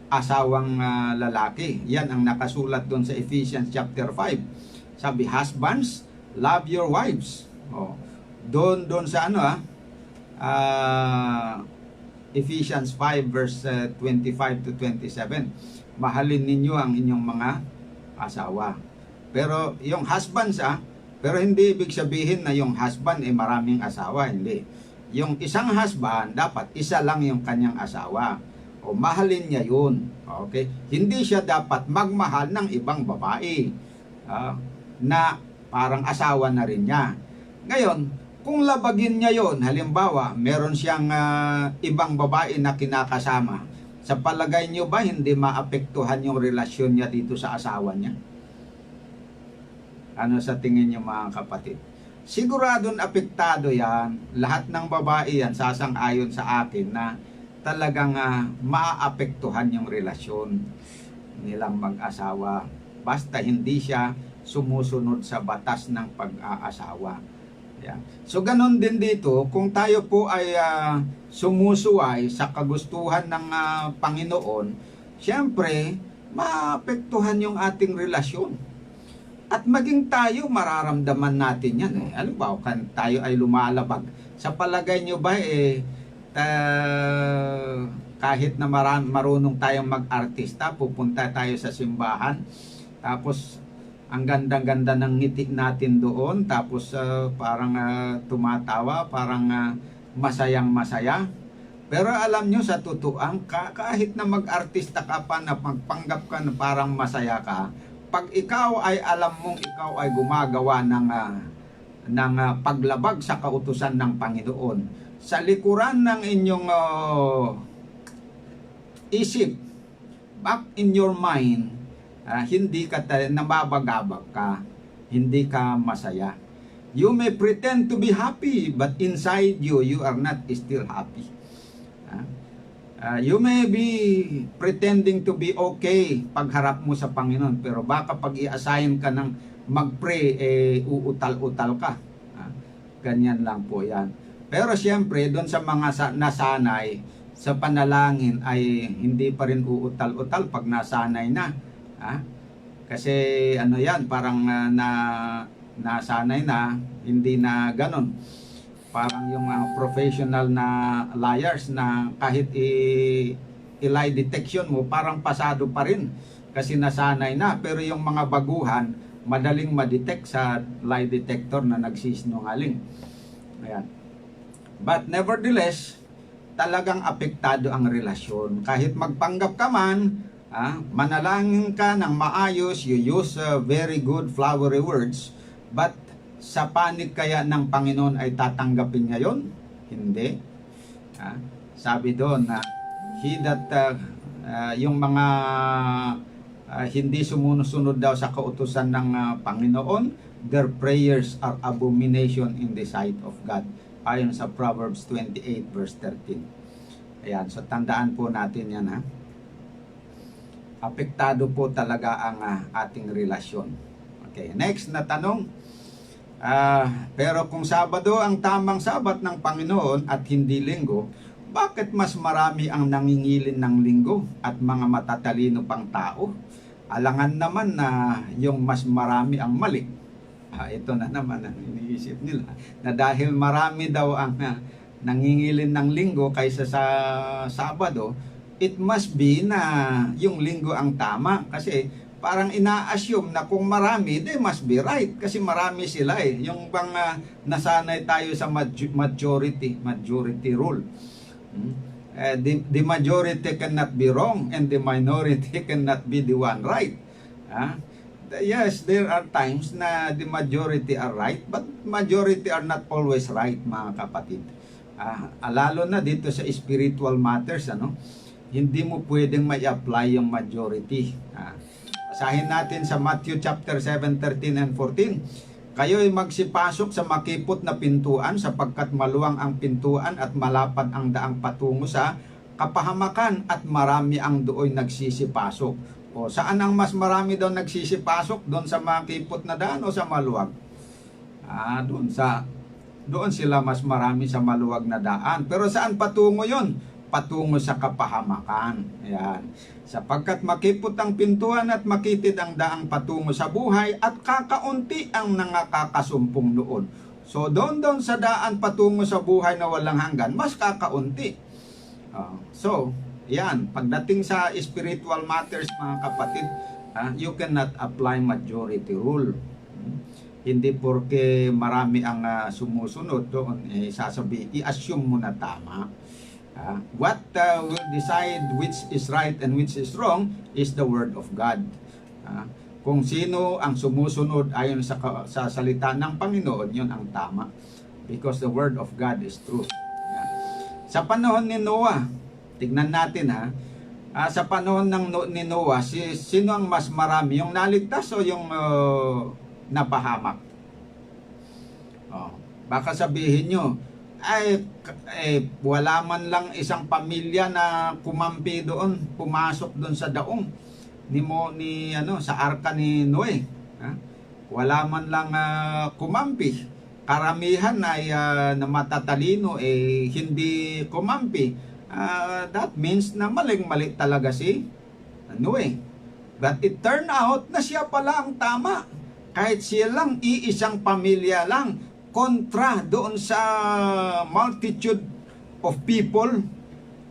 asawang lalaki. Yan ang nakasulat doon sa Ephesians chapter 5. Sabi, husbands, love your wives. Doon sa Ephesians 5 verse 25 to 27. Mahalin ninyo ang inyong mga asawa. Pero yung husbands pero hindi ibig sabihin na yung husband ay maraming asawa, hindi. Yung isang husband, dapat isa lang yung kanyang asawa. O mahalin niya yun. Okay? Hindi siya dapat magmahal ng ibang babae na parang asawa na rin niya. Ngayon, kung labagin niya yon, halimbawa, meron siyang ibang babae na kinakasama, sa palagay niyo ba hindi maapektuhan yung relasyon niya dito sa asawa niya? Ano sa tingin niyo mga kapatid? Siguradong apektado yan. Lahat ng babae yan sasang-ayon sa akin na talagang maaapektuhan yung relasyon nilang mag-asawa. Basta hindi siya sumusunod sa batas ng pag-aasawa. Yan. So ganon din dito, kung tayo po ay sumusuway sa kagustuhan ng Panginoon, siyempre, maapektuhan yung ating relasyon. At maging tayo, mararamdaman natin yan. Alam ba, tayo ay lumalabag. Sa palagay nyo ba, kahit na marunong tayong mag-artista, pupunta tayo sa simbahan, tapos ang ganda-ganda ng ngiti natin doon, tapos parang tumatawa, parang masayang-masaya. Pero alam nyo, sa totoong, kahit na mag-artista ka pa, na magpanggap ka na parang masaya ka, pag ikaw ay alam mong ikaw ay gumagawa ng paglabag sa kautusan ng Panginoon, sa likuran ng inyong isip, back in your mind, hindi ka nababagabag ka, hindi ka masaya. You may pretend to be happy, but inside you, you are not still happy. You may be pretending to be okay pagharap mo sa Panginoon, pero baka pag i-assign ka ng mag-pray, uutal-utal ka. Ganyan lang po yan. Pero siyempre, doon sa mga nasanay sa panalangin ay hindi pa rin uutal-utal pag nasanay na. Kasi ano yan, parang nasanay na, hindi na ganon. Parang yung professional na liars na kahit i-lie detection mo, parang pasado pa rin kasi nasanay na. Pero yung mga baguhan, madaling ma-detect sa lie detector na nagsisinungaling. Ayan. But nevertheless, talagang apektado ang relasyon. Kahit magpanggap ka man, manalangin ka ng maayos, you use very good flowery words, but sa panig kaya ng Panginoon ay tatanggapin niya yun? Hindi. Sabi doon na he that yung mga hindi sumusunod daw sa kautusan ng Panginoon, their prayers are abomination in the sight of God. Ayon sa Proverbs 28 verse 13. Ayan, so tandaan po natin yan Apektado po talaga ang ating relasyon. Okay, next na tanong. Pero kung Sabado ang tamang sabat ng Panginoon at hindi linggo, bakit mas marami ang nangingilin ng linggo at mga matatalino pang tao? Alangan naman na yung mas marami ang mali. Ito na naman ang iniisip nila, na dahil marami daw ang nangingilin ng linggo kaysa sa Sabado, it must be na yung linggo ang tama. Kasi parang ina-assume na kung marami, they must be right. Kasi marami sila Yung bang nasanay tayo sa majority rule. The majority cannot be wrong and the minority cannot be the one right. Yes, there are times na the majority are right, but majority are not always right, mga kapatid. Lalo na dito sa spiritual matters, hindi mo pwedeng may-apply yung majority. Basahin natin sa Matthew chapter 7, 13 and 14. Kayo'y magsipasok sa makipot na pintuan sapagkat maluwang ang pintuan at malapad ang daang patungo sa kapahamakan at marami ang dooy nagsisipasok. O saan ang mas marami daw nagsisipasok? Doon sa makipot na daan o sa maluwag? Doon sila mas marami sa maluwag na daan. Pero saan patungo yon? Patungo sa kapahamakan. Ayan. Sapagkat makipot ang pintuan at makitid ang daang patungo sa buhay at kakaunti ang nakakasumpong noon. So doon sa daan patungo sa buhay na walang hanggan, mas kakaunti. Yan, pagdating sa spiritual matters, mga kapatid, you cannot apply majority rule. Hindi porke marami ang sumusunod doon, i-assume mo na tama. What will decide which is right and which is wrong is the Word of God. Kung sino ang sumusunod ayon sa salita ng Panginoon, yun ang tama. Because the Word of God is truth. Sa panahon ni Noah, tignan natin sa panahon ni Noah, sino ang mas marami? Yung naligtas o yung napahamak? Baka sabihin nyo, wala man lang isang pamilya na kumampi doon, pumasok doon sa daong sa arka ni Noe. Wala man lang kumampi. Karamihan ay na matatalino hindi kumampi. That means na maling-mali talaga si Noe. But it turned out na siya pala ang tama. Kahit siya lang iisang pamilya lang, kontra doon sa multitude of people,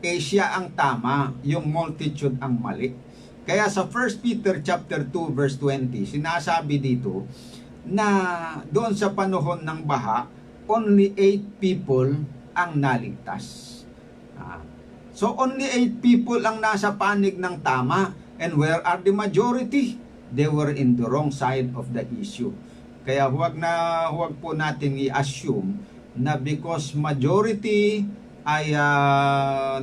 siya ang tama, yung multitude ang mali. Kaya sa 1 Peter chapter 2 verse 20, sinasabi dito na doon sa panahon ng baha, only 8 people ang naligtas. So only 8 people ang nasa panig ng tama. And where are the majority? They were in the wrong side of the issue. Kaya huwag po natin i-assume na because majority ay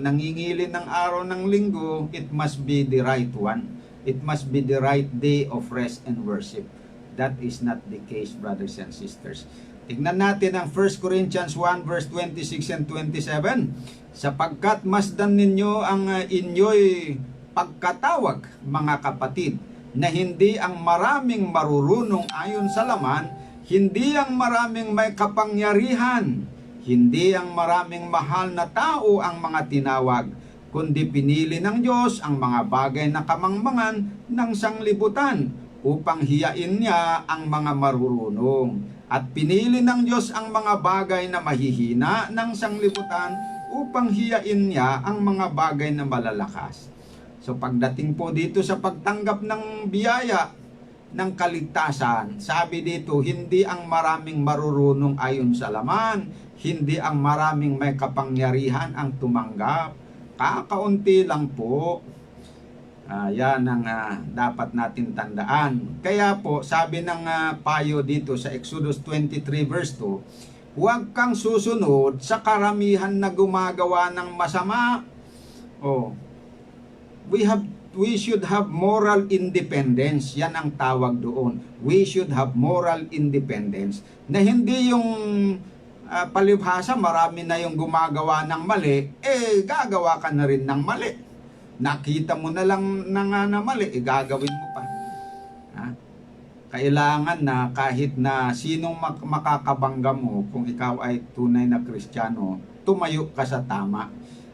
nangingilin ng araw ng linggo, it must be the right one. It must be the right day of rest and worship. That is not the case, brothers and sisters. Tignan natin ang 1 Corinthians 1 verse 26 and 27. Sapagkat masdan ninyo ang inyo'y pagkatawag, mga kapatid, na hindi ang maraming marurunong ayon sa laman, hindi ang maraming may kapangyarihan, hindi ang maraming mahal na tao ang mga tinawag, kundi pinili ng Diyos ang mga bagay na kamangmangan ng sanglibutan upang hiyain niya ang mga marurunong. At pinili ng Diyos ang mga bagay na mahihina ng sanglibutan upang hiyain niya ang mga bagay na malalakas. So pagdating po dito sa pagtanggap ng biyaya ng kaligtasan, sabi dito, hindi ang maraming marurunong ayon sa laman, hindi ang maraming may kapangyarihan ang tumanggap, kakaunti lang po. Yan ang dapat natin tandaan. Kaya po, sabi ng payo dito sa Exodus 23 verse 2, huwag kang susunod sa karamihan na gumagawa ng masama. We should have moral independence. Yan ang tawag doon. We should have moral independence. Na hindi yung palibhasa, marami na yung gumagawa ng mali, gagawa ka na rin ng mali. Nakita mo na lang na mali, gagawin mo pa. Kailangan na kahit na sinong makakabangga mo, kung ikaw ay tunay na Kristiyano, tumayo ka sa tama.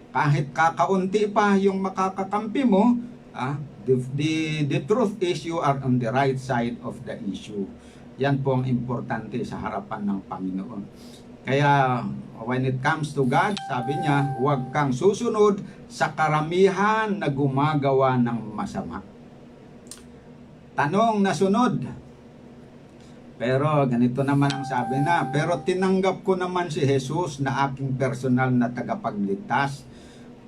Kahit kakaunti pa yung makakakampi mo, the truth is you are on the right side of the issue. Yan po ang importante sa harapan ng Panginoon. Kaya when it comes to God, sabi niya, huwag kang susunod sa karamihan na gumagawa ng masama. Tanong na sunod. Pero ganito naman ang sabi na, pero tinanggap ko naman si Jesus na aking personal na tagapagligtas.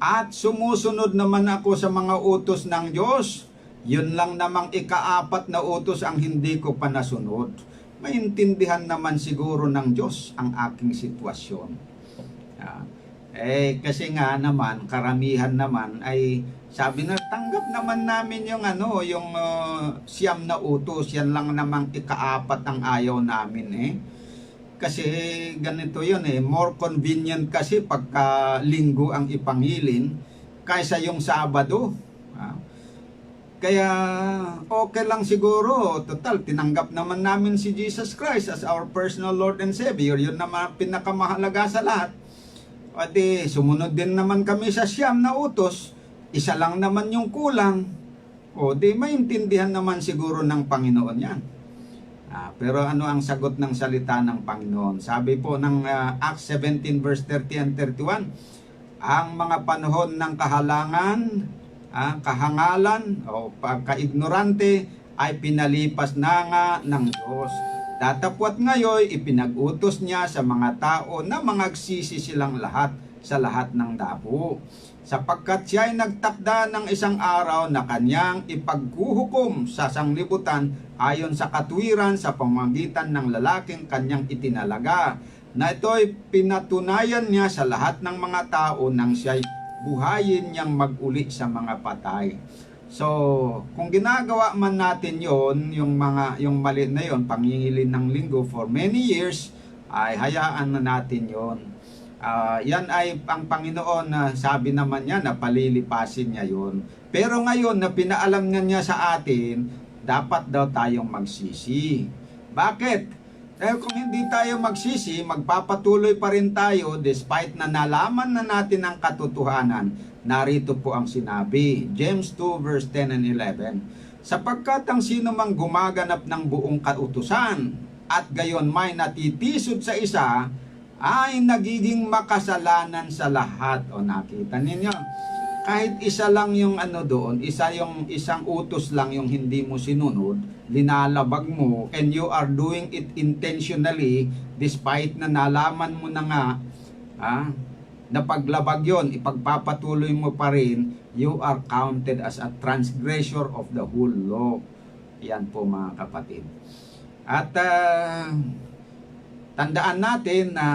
At sumusunod naman ako sa mga utos ng Diyos. Yun lang namang ikaapat na utos ang hindi ko pa nasunod. Maintindihan naman siguro ng Diyos ang aking sitwasyon. Kasi nga naman, karamihan naman ay sabi na tanggap naman namin yung siyam na utos. Yan lang namang ikaapat ang ayaw namin Kasi ganito yun more convenient kasi pagka linggo ang ipangilin kaysa yung Sabado. Kaya okay lang siguro, total tinanggap naman namin si Jesus Christ as our personal Lord and Savior. Yun naman pinakamahalaga sa lahat. O di sumunod din naman kami sa siyam na utos, isa lang naman yung kulang. O di maintindihan naman siguro ng Panginoon yan. Pero ano ang sagot ng salita ng Panginoon? Sabi po ng Acts 17 verse 30 and 31, ang mga panahon ng kahalangan, kahangalan o pagkaignorante ay pinalipas na nga ng Diyos. Datapwat ngayon ipinag-utos niya sa mga tao na mangagsisi silang lahat sa lahat ng dako, sapagkat siya ay nagtakda ng isang araw na kanyang ipaghuhukom sa sanglibutan ayon sa katwiran sa pamamagitan ng lalaking kanyang itinalaga, na ito'y pinatunayan niya sa lahat ng mga tao nang siya'y buhayin niyang mag-uli sa mga patay. So, kung ginagawa man natin yon, yung mali na yon, pangingilin ng linggo for many years, ay hayaan na natin yon. Yan ay ang Panginoon na sabi naman niya na palilipasin niya yon. Pero ngayon na pinaalam niya sa atin, dapat daw tayong magsisi. Bakit? Dahil kung hindi tayo magsisi, magpapatuloy pa rin tayo despite na nalaman na natin ang katotohanan. Narito po ang sinabi, James 2 verse 10 and 11. Sapagkat ang sino mang gumaganap ng buong kautusan at gayon may natitisod sa isa, ay nagiging makasalanan sa lahat. O nakita ninyo? Kahit isa lang yung doon, isang utos lang yung hindi mo sinunod, linalabag mo, and you are doing it intentionally, despite na nalaman mo na nga, na paglabag yon, ipagpapatuloy mo pa rin, you are counted as a transgressor of the whole law. Yan po mga kapatid. At tandaan natin na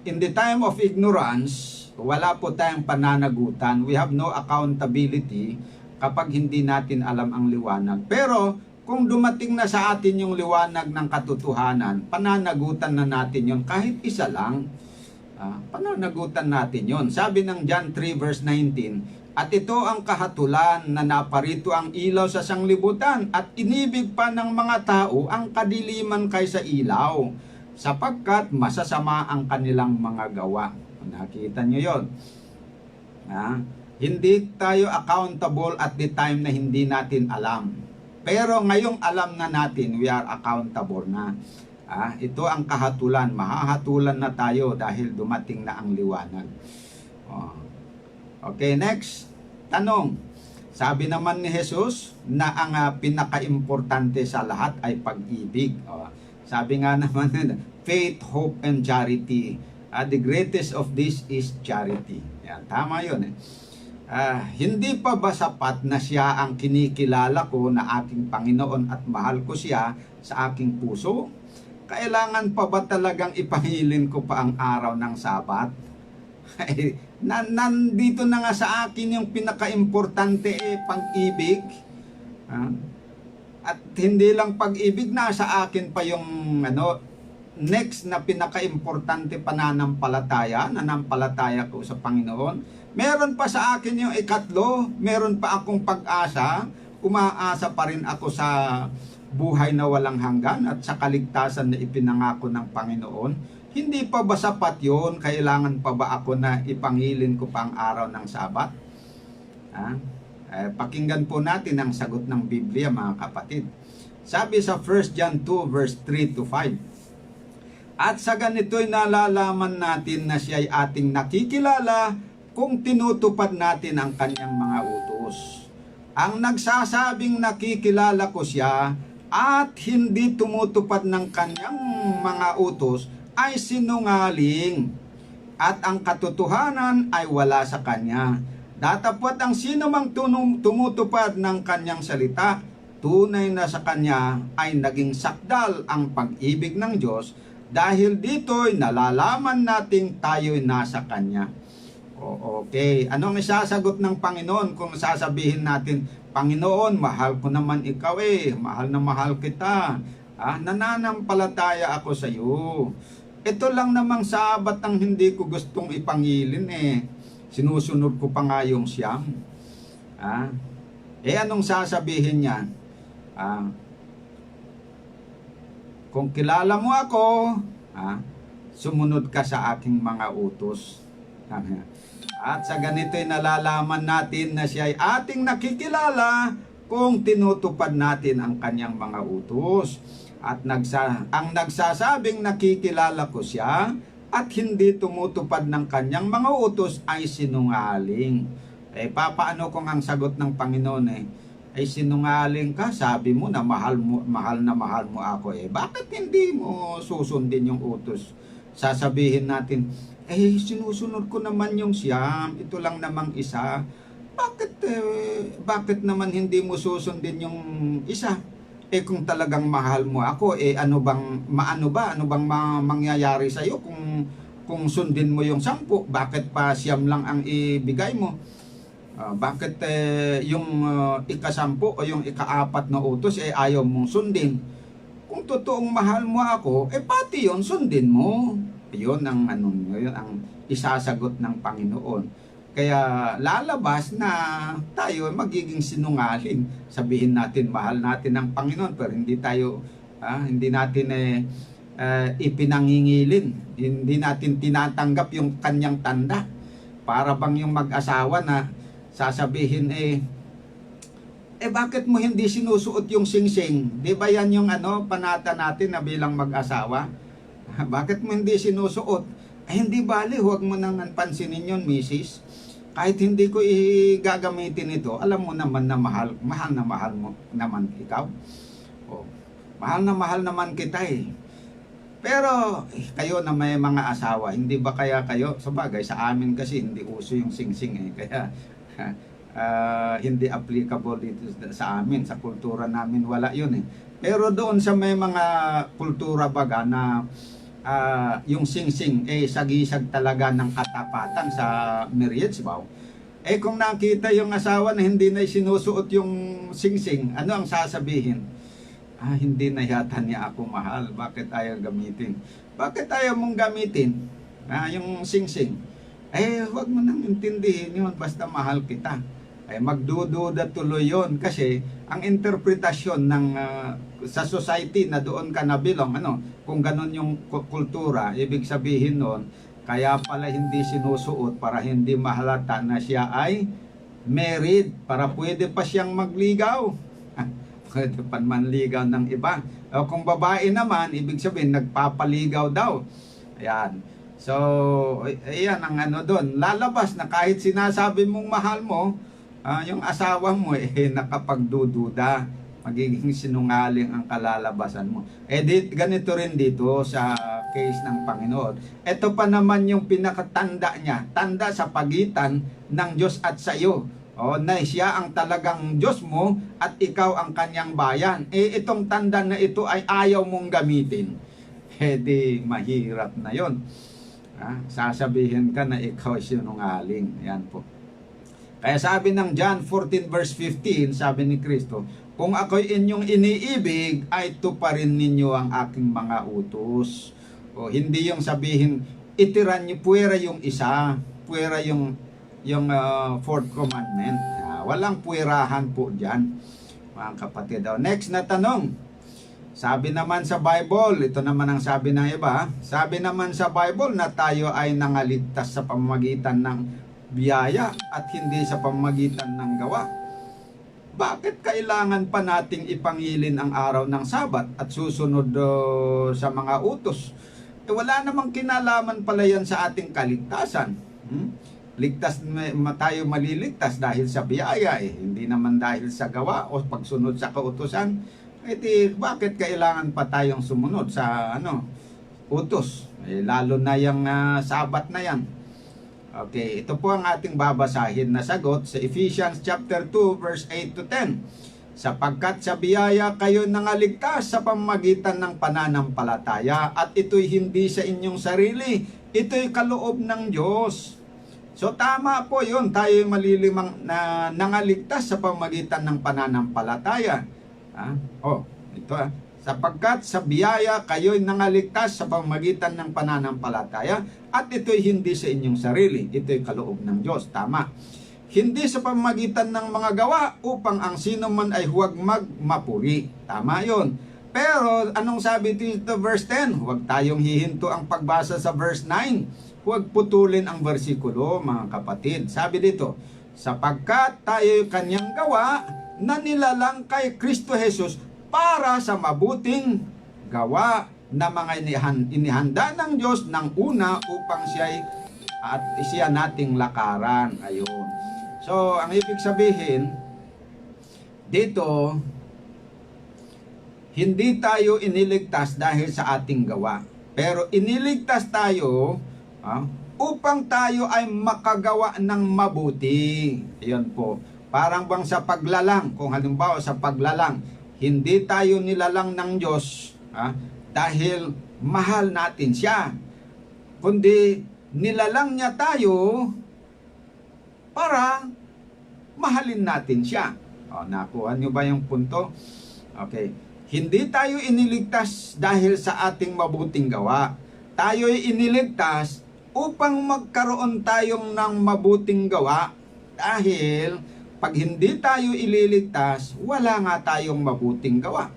in the time of ignorance, wala po tayong pananagutan. We have no accountability kapag hindi natin alam ang liwanag. Pero kung dumating na sa atin yung liwanag ng katotohanan, pananagutan na natin yon kahit isa lang. Pananagutan natin yon. Sabi ng John 3 verse 19, at ito ang kahatulan na naparito ang ilaw sa sanglibutan at inibig pa ng mga tao ang kadiliman kaysa ilaw, sapagkat masasama ang kanilang mga gawa. Nakita nyo yun. Hindi tayo accountable at the time na hindi natin alam. Pero ngayong alam na natin, we are accountable na. Ito ang kahatulan. Mahahatulan na tayo dahil dumating na ang liwanag. Okay, next. Tanong. Sabi naman ni Jesus na ang pinaka-importante sa lahat ay pag-ibig. Sabi nga naman, faith, hope, and charity. The greatest of this is charity. Yan, tama yun. Hindi pa ba sapat na siya ang kinikilala ko na aking Panginoon at mahal ko siya sa aking puso? Kailangan pa ba talagang ipahilin ko pa ang araw ng Sabat? Nandito na nga sa akin yung pinaka-importante pag-ibig. At hindi lang pag-ibig, nasa akin pa yung next na pinaka-importante pananampalataya, nanampalataya ko sa Panginoon. Meron pa sa akin yung ikatlo, meron pa akong pag-asa, umaasa pa rin ako sa buhay na walang hanggan at sa kaligtasan na ipinangako ng Panginoon. Hindi pa ba sapat yun? Kailangan pa ba ako na ipangilin ko pa ang araw ng Sabat? Pakinggan po natin ang sagot ng Biblia, mga kapatid. Sabi sa 1 John 2 verse 3 to 5, at sa ganito'y nalalaman natin na siya ay ating nakikilala kung tinutupad natin ang kanyang mga utos. Ang nagsasabing nakikilala ko siya at hindi tumutupad ng kanyang mga utos ay sinungaling, at ang katotohanan ay wala sa kanya. Datapwat ang sino mang tumutupad ng kanyang salita, tunay na sa kanya ay naging sakdal ang pag-ibig ng Diyos. Dahil dito'y nalalaman nating tayo'y nasa Kanya. Okay. Anong isasagot ng Panginoon kung sasabihin natin, Panginoon, mahal ko naman ikaw mahal na mahal kita. Nananampalataya ako sa iyo. Ito lang namang Sabat ang hindi ko gustong ipangilin Sinusunod ko pa nga yung siyam. Anong sasabihin niya? Kung kilala mo ako, sumunod ka sa aking mga utos. At sa ganito'y nalalaman natin na siya ay ating nakikilala kung tinutupad natin ang kanyang mga utos. At ang nagsasabing nakikilala ko siya at hindi tumutupad ng kanyang mga utos ay sinungaling. Papaano kung ang sagot ng Panginoon ay sinungaling ka? Sabi mo na mahal mo ako. Bakit hindi mo susundin yung utos sasabihin natin, sinusunod ko naman yung siyam, ito lang namang isa. Bakit naman hindi mo susundin yung isa? Kung talagang mahal mo ako, ano bang mangyayari sa iyo kung sundin mo yung 10? Bakit pa siyam lang ang ibigay mo? Bakit yung ika-10 o yung ika-4 na utos ayaw mong sundin? Kung totoong mahal mo ako, pati yon sundin mo. Yun ang isasagot ng Panginoon. Kaya lalabas na tayo magiging sinungaling. Sabihin natin mahal natin ang Panginoon, pero hindi natin ipinangingilin. Hindi natin tinatanggap yung kanyang tanda. Para bang yung mag-asawa na sasabihin bakit mo hindi sinusuot yung singsing? Di ba yan yung panata natin na bilang mag-asawa? Bakit mo hindi sinusuot? Hindi bali, huwag mo nang pansinin yun, misis. Kahit hindi ko gagamitin ito, alam mo naman na mahal na mahal mo naman ikaw. Mahal na mahal naman kita Pero kayo na may mga asawa, hindi ba kaya kayo, sabagay sa amin kasi hindi uso yung singsing kaya hindi applicable dito sa amin, sa kultura namin wala yun Pero doon sa may mga kultura baga na yung singsing sagisag talaga ng katapatan sa marriage vow. Kung nakita yung asawa na hindi na sinusuot yung singsing, ano ang sasabihin? Hindi na yata niya ako mahal. Bakit ayaw gamitin? Bakit ayaw mong gamitin? Yung singsing. Huwag mo nang intindihin yun, basta mahal kita. Magdududa tuloy yun kasi ang interpretasyon ng sa society na doon ka nabilong, kung ganun yung kultura, ibig sabihin noon, kaya pala hindi sinusuot para hindi mahalata na siya ay married, para pwede pa siyang magligaw. Pwede pa manligaw ng iba. Kung babae naman, ibig sabihin nagpapaligaw daw. Ayan. So, ayan ang doon. Lalabas na kahit sinasabi mong mahal mo, yung asawa mo nakapagdududa, magiging sinungaling ang kalalabasan mo. Ganito rin dito sa case ng Panginoon. Ito pa naman yung pinakatanda niya, tanda sa pagitan ng Diyos at sa iyo. Na siya ang talagang Diyos mo at ikaw ang kanyang bayan. Itong tanda na ito ay ayaw mong gamitin. Di mahirap na yon. Sasabihin ka na ikaw sinungaling. Yan po. Kaya sabi ng John 14 verse 15, sabi ni Kristo, kung ako'y inyong iniibig, ay tuparin ninyo ang aking mga utos. Hindi yung sabihin, itiran nyo, puwera yung isa, puwera yung fourth commandment. Walang puwerahan po dyan, mga kapatid. Next na tanong, sabi naman sa Bible, ito naman ang sabi ng iba, sabi naman sa Bible na tayo ay nangaligtas sa pamamagitan ng biyaya at hindi sa pamamagitan ng gawa. Bakit kailangan pa nating ipangilin ang araw ng Sabat at susunod sa mga utos? Wala namang kinalaman pala yan sa ating kaligtasan. Ligtas tayo maliligtas dahil sa biyaya hindi naman dahil sa gawa o pagsunod sa kautusan. Bakit kailangan pa tayong sumunod sa utos? Lalo na yung Sabat na yan. Okay, ito po ang ating babasahin na sagot sa Ephesians chapter 2 verse 8 to 10. Sapagkat sa biyaya kayo nangaligtas sa pamamagitan ng pananampalataya at ito'y hindi sa inyong sarili, ito'y kaloob ng Diyos. So tama po yun, tayo'y malilimang na nangaligtas sa pamamagitan ng pananampalataya. Ito sapagkat sa biyaya kayo'y nangaligtas sa pamamagitan ng pananampalataya at ito'y hindi sa inyong sarili, ito'y kaloob ng Diyos. Tama. Hindi sa pamamagitan ng mga gawa upang ang sino man ay huwag magmapuri. Tama yon. Pero anong sabi dito verse 10? Huwag tayong hihinto ang pagbasa sa verse 9. Huwag putulin ang versikulo, mga kapatid. Sabi dito, sapagkat tayo'y kanyang gawa na nilalang kay Kristo Jesus para sa mabuting gawa na mga inihanda ng Diyos ng una upang siya nating lakaran. Ayun. So, ang ibig sabihin, dito, hindi tayo iniligtas dahil sa ating gawa. Pero iniligtas tayo upang tayo ay makagawa ng mabuti. Iyon po. Parang bang sa paglalang, kung halimbawa sa paglalang, hindi tayo nilalang ng Diyos dahil mahal natin siya, kundi nilalang niya tayo para mahalin natin siya. Nakuha niyo ba yung punto? Okay. Hindi tayo iniligtas dahil sa ating mabuting gawa. Tayo'y iniligtas upang magkaroon tayong ng mabuting gawa, dahil pag hindi tayo ililigtas, wala nga tayong mabuting gawa.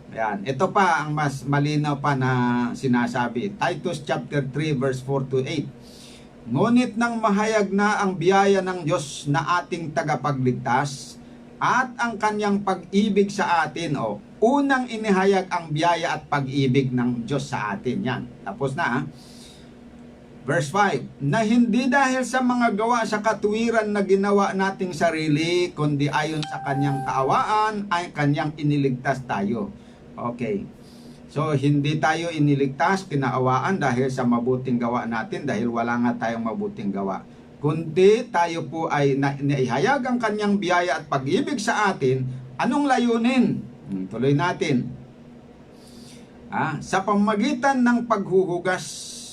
Ayan. Ito pa ang mas malinaw pa na sinasabi. Titus chapter 3 verse 4 to 8. Ngunit nang mahayag na ang biyaya ng Diyos na ating tagapagligtas at ang kanyang pag-ibig sa atin, unang inihayag ang biyaya at pag-ibig ng Diyos sa atin. Yan. Tapos na. Verse 5. Na hindi dahil sa mga gawa sa katuwiran na ginawa nating sarili, kundi ayon sa kanyang kaawaan ay kanyang iniligtas tayo. Okay. So, hindi tayo iniligtas, kinaawaan dahil sa mabuting gawa natin, dahil wala nga tayong mabuting gawa. Kundi tayo po ay naihayag ang kanyang biyaya at pag-ibig sa atin. Anong layunin? Tuloy natin. Sa pamamagitan ng paghuhugas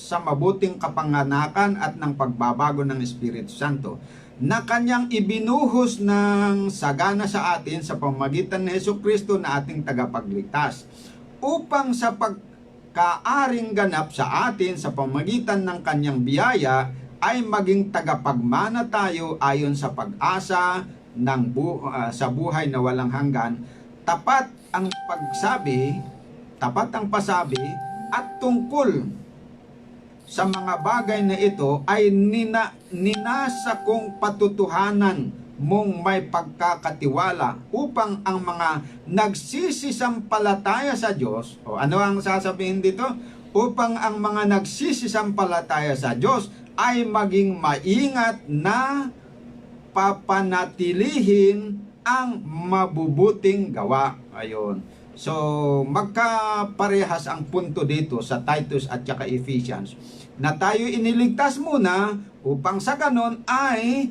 sa mabuting kapanganakan at ng pagbabago ng Espiritu Santo, na kanyang ibinuhos ng sagana sa atin sa pamamagitan ni Jesucristo na ating tagapagligtas, upang sa pagkaaring ganap sa atin sa pamamagitan ng kanyang biyaya ay maging tagapagmana tayo ayon sa pag-asa ng sa buhay na walang hanggan. Tapat ang pasabi at tungkol sa mga bagay na ito ay ninasa kong patutuhanan mong may pagkakatiwala upang ang mga nagsisisampalataya sa Diyos, ano ang sasabihin dito? Upang ang mga nagsisisampalataya sa Diyos ay maging maingat na papanatilihin ang mabubuting gawa. Ayun. So, magkaparehas ang punto dito sa Titus at saka Ephesians, na tayo iniligtas muna upang sa ganon ay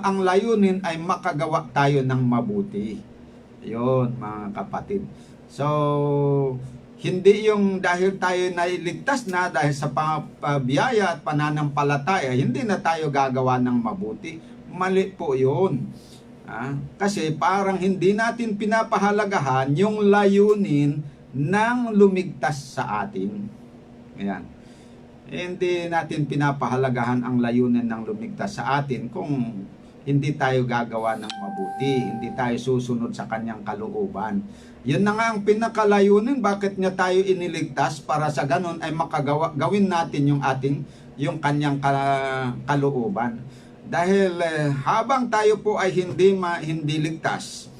ang layunin ay makagawa tayo ng mabuti. Ayun, mga kapatid. So, hindi yung dahil tayo nailigtas na dahil sa biyaya at pananampalataya, hindi na tayo gagawa ng mabuti. Mali po yun. Kasi parang hindi natin pinapahalagahan yung layunin ng lumigtas sa atin. Ayan. Hindi natin pinapahalagahan ang layunin ng lumigtas sa atin kung hindi tayo gagawa ng mabuti, hindi tayo susunod sa kanyang kalooban. Yun na nga ang pinakalayunin, bakit niya tayo iniligtas, para sa ganon ay gawin natin yung kanyang kalooban. Dahil habang tayo po ay hindi ligtas,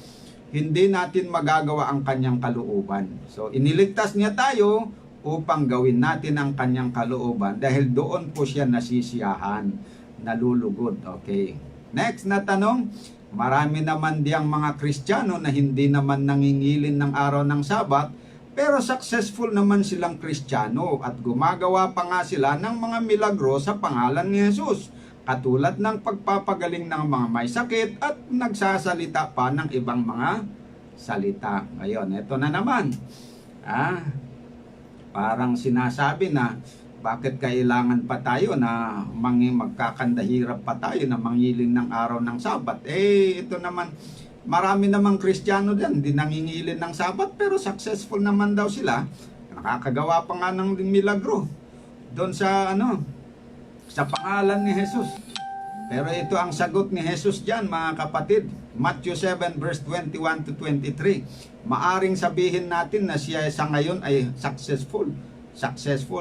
hindi natin magagawa ang kanyang kalooban. So iniligtas niya tayo upang gawin natin ang kanyang kalooban, dahil doon po siya nasisiyahan, nalulugod. Okay. Next na tanong, marami naman diyang mga Kristiyano na hindi naman nangingilin ng araw ng Sabat, pero successful naman silang Kristiyano at gumagawa pa nga sila ng mga milagro sa pangalan ni Jesus, katulad ng pagpapagaling ng mga may sakit at nagsasalita pa ng ibang mga salita. Ngayon, ito na naman. Parang sinasabi na bakit kailangan pa tayo na magkakandahirap pa tayo na mangiling ng araw ng Sabat. Ito naman, marami namang Kristiyano din, hindi nangingilin ng Sabat, pero successful naman daw sila. Nakakagawa pa nga ng milagro doon sa sa pangalan ni Jesus. Pero ito ang sagot ni Jesus diyan, mga kapatid. Matthew 7 verse 21 to 23. Maaring sabihin natin na siya sa ngayon ay successful,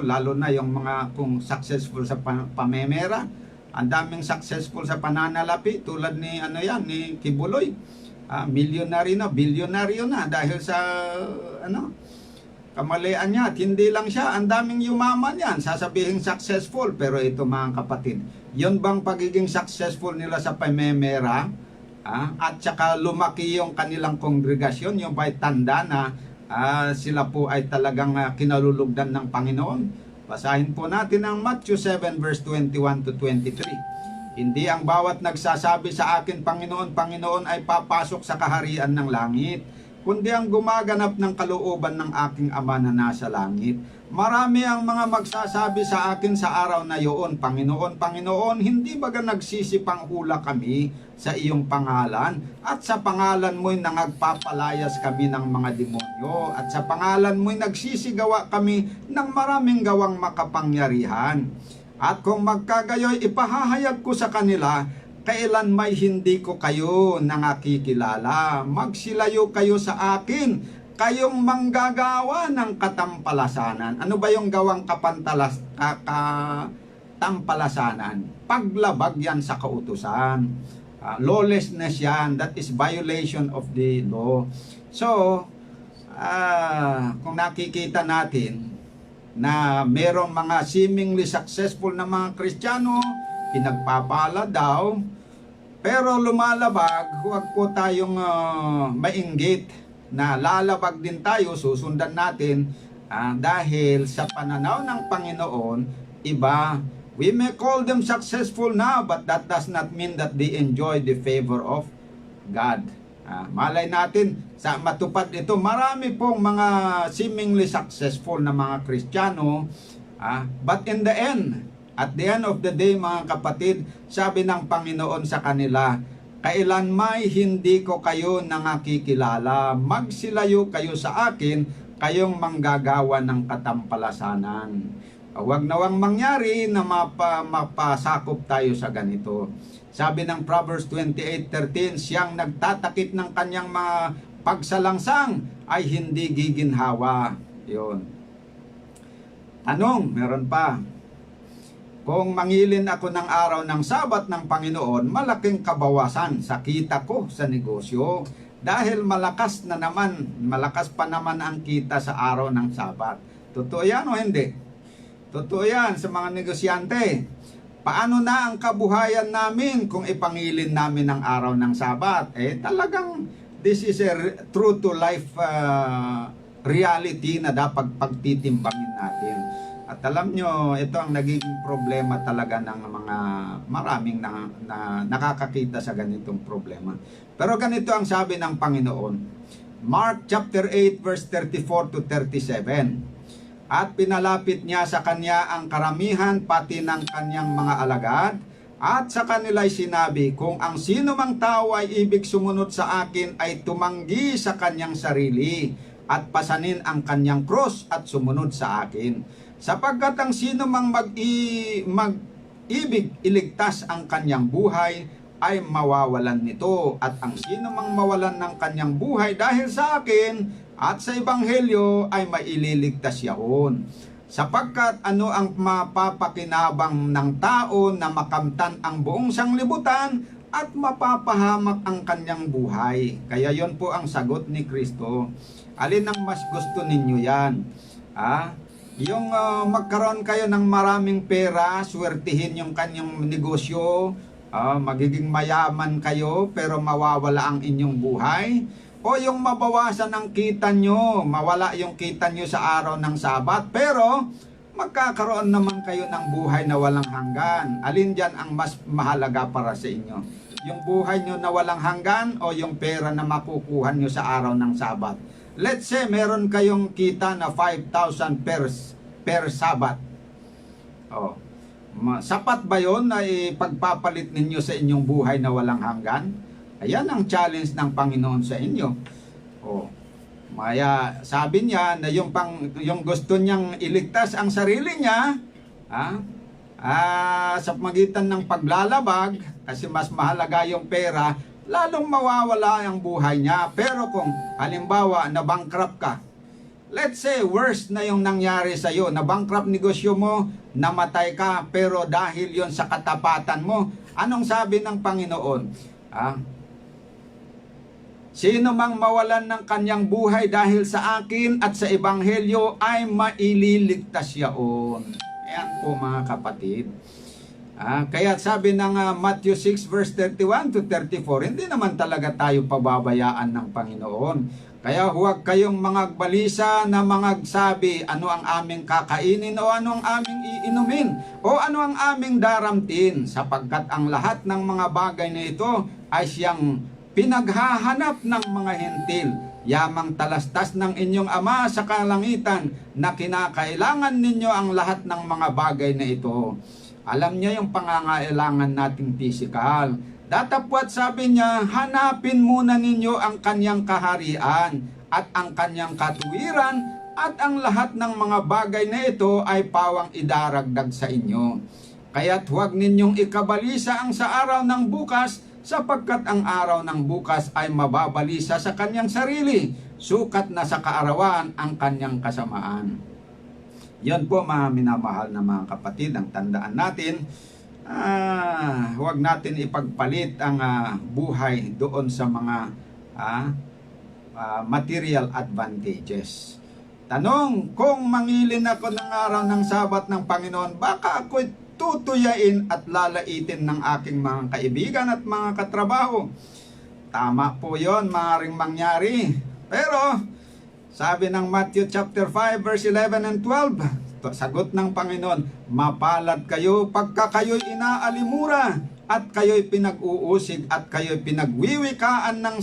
lalo na yung mga kung successful sa pamemera. Ang daming successful sa pananalapi, tulad ni ni Kibuloy. Bilyonaryo na dahil sa kamalian niya. At hindi lang siya, ang daming yumaman yan, sasabihin successful. Pero ito, mga kapatid, yun bang pagiging successful nila sa pamemera, at saka lumaki yung kanilang kongregasyon, yung ba'y tanda na sila po ay talagang kinalulugdan ng Panginoon. Basahin po natin ang Matthew 7 verse 21 to 23. Hindi ang bawat nagsasabi sa akin, Panginoon, Panginoon, ay papasok sa kaharian ng langit, kundi ang gumaganap ng kalooban ng aking Ama na nasa langit. Marami ang mga magsasabi sa akin sa araw na iyon, Panginoon, Panginoon, hindi baga nagsisipang hula kami sa iyong pangalan, at sa pangalan mo'y nangagpapalayas kami ng mga demonyo, at sa pangalan mo'y nagsisigawa kami ng maraming gawang makapangyarihan. At kung magkagayoy, ipahahayag ko sa kanila, kailan may hindi ko kayo nangakikilala. Magsilayo kayo sa akin, kayong manggagawa ng katampalasanan. Ano ba yung gawang katampalasanan? Paglabag yan sa kautusan. Lawlessness yan, that is violation of the law. So, kung nakikita natin na merong mga seemingly successful na mga Kristiyano, pinagpapala daw, pero lumalabag, huwag po tayong mainggit na lalabag din tayo, susundan natin, dahil sa pananaw ng Panginoon, iba. We may call them successful now, but that does not mean that they enjoy the favor of God. Malay natin, sa matupad ito, marami pong mga seemingly successful na mga Kristiyano, but in the end, at the end of the day, mga kapatid, sabi ng Panginoon sa kanila, kailan may hindi ko kayo nangakikilala, magsilayo kayo sa akin, kayong manggagawa ng katampalasanan. Huwag nawang mangyari na mapasakop tayo sa ganito. Sabi ng Proverbs 28:13, siyang nagtatakip ng kanyang mga pagsalangsang ay hindi giginhawa. Yun. Tanong, meron pa. Kung mangilin ako ng araw ng Sabat ng Panginoon, malaking kabawasan sa kita ko sa negosyo. Dahil malakas pa naman ang kita sa araw ng Sabat. Totoo yan o hindi? Totoo yan sa mga negosyante. Paano na ang kabuhayan namin kung ipangilin namin ang araw ng Sabat? Talagang this is a true to life reality na dapat pagtitimbangin natin. At alam nyo, ito ang naging problema talaga ng mga maraming na nakakakita sa ganitong problema. Pero ganito ang sabi ng Panginoon. Mark chapter 8 verse 34 to 37. At pinalapit niya sa kanya ang karamihan pati ng kanyang mga alagad, at sa kanila'y sinabi, kung ang sino mang tao ay ibig sumunod sa akin ay tumanggi sa kanyang sarili at pasanin ang kanyang cross at sumunod sa akin. Sapagkat ang sino mang mag-ibig iligtas ang kanyang buhay ay mawawalan nito, at ang sino mang mawalan ng kanyang buhay dahil sa akin at sa Ebanghelyo ay maililigtas yahon. Sapagkat ano ang mapapakinabang ng tao na makamtan ang buong sanglibutan at mapapahamak ang kanyang buhay? Kaya yon po ang sagot ni Kristo. Alin ang mas gusto ninyo yan? Yung magkaroon kayo ng maraming pera, swertihin yung kanyang negosyo, magiging mayaman kayo pero mawawala ang inyong buhay? O yung mabawasan ang kita nyo, mawala yung kita nyo sa araw ng Sabat, pero magkakaroon naman kayo ng buhay na walang hanggan? Alin dyan ang mas mahalaga para sa inyo? Yung buhay nyo na walang hanggan o yung pera na makukuha nyo sa araw ng Sabat? Let's say meron kayong kita na 5,000 per Sabat. Sapat ba yun na ipagpapalit ninyo sa inyong buhay na walang hanggan? Ayan ang challenge ng Panginoon sa inyo. Maya sabi niya na yung gusto niyang iligtas ang sarili niya, sa magitan ng paglalabag, kasi mas mahalaga yung pera, lalong mawawala ang buhay niya. Pero kung halimbawa na-bankrupt ka, let's say worst na yung nangyari sa iyo, na-bankrupt negosyo mo, namatay ka, pero dahil yon sa katapatan mo, anong sabi ng Panginoon? Sino mang mawalan ng kanyang buhay dahil sa akin at sa Ebanghelyo ay maililigtas yaon. Ayan po mga kapatid. Kaya sabi ng Matthew 6 verse 31 to 34, hindi naman talaga tayo pababayaan ng Panginoon. Kaya huwag kayong mangagbalisa na mangagsabi, ano ang aming kakainin o ano ang aming iinumin o ano ang aming daramtin, sapagkat ang lahat ng mga bagay na ito ay siyang pinaghahanap ng mga hentil. Yamang talastas ng inyong Ama sa kalangitan na kinakailangan ninyo ang lahat ng mga bagay na ito. Alam niya yung pangangailangan nating pisikal. Datapwat sabi niya, hanapin muna ninyo ang kanyang kaharian at ang kanyang katuwiran, at ang lahat ng mga bagay na ito ay pawang idaragdag sa inyo. Kaya't huwag ninyong ikabalisa ang sa araw ng bukas, sapagkat ang araw ng bukas ay mababalisa sa kanyang sarili, sukat na sa kaarawan ang kanyang kasamaan. Yan po mga minamahal na mga kapatid, ang tandaan natin. Huwag natin ipagpalit ang buhay doon sa mga material advantages. Tanong, kung mangilin ako ng araw ng Sabat ng Panginoon, baka ako'y tutuyain at lalaitin ng aking mga kaibigan at mga katrabaho. Tama po yon, maaaring mangyari. Pero sabi ng Matthew chapter 5 verse 11 and 12, sagot ng Panginoon, mapalad kayo pagka kayo'y inaalimura at kayo'y pinag-uusig at kayo'y pinagwiwikaan ng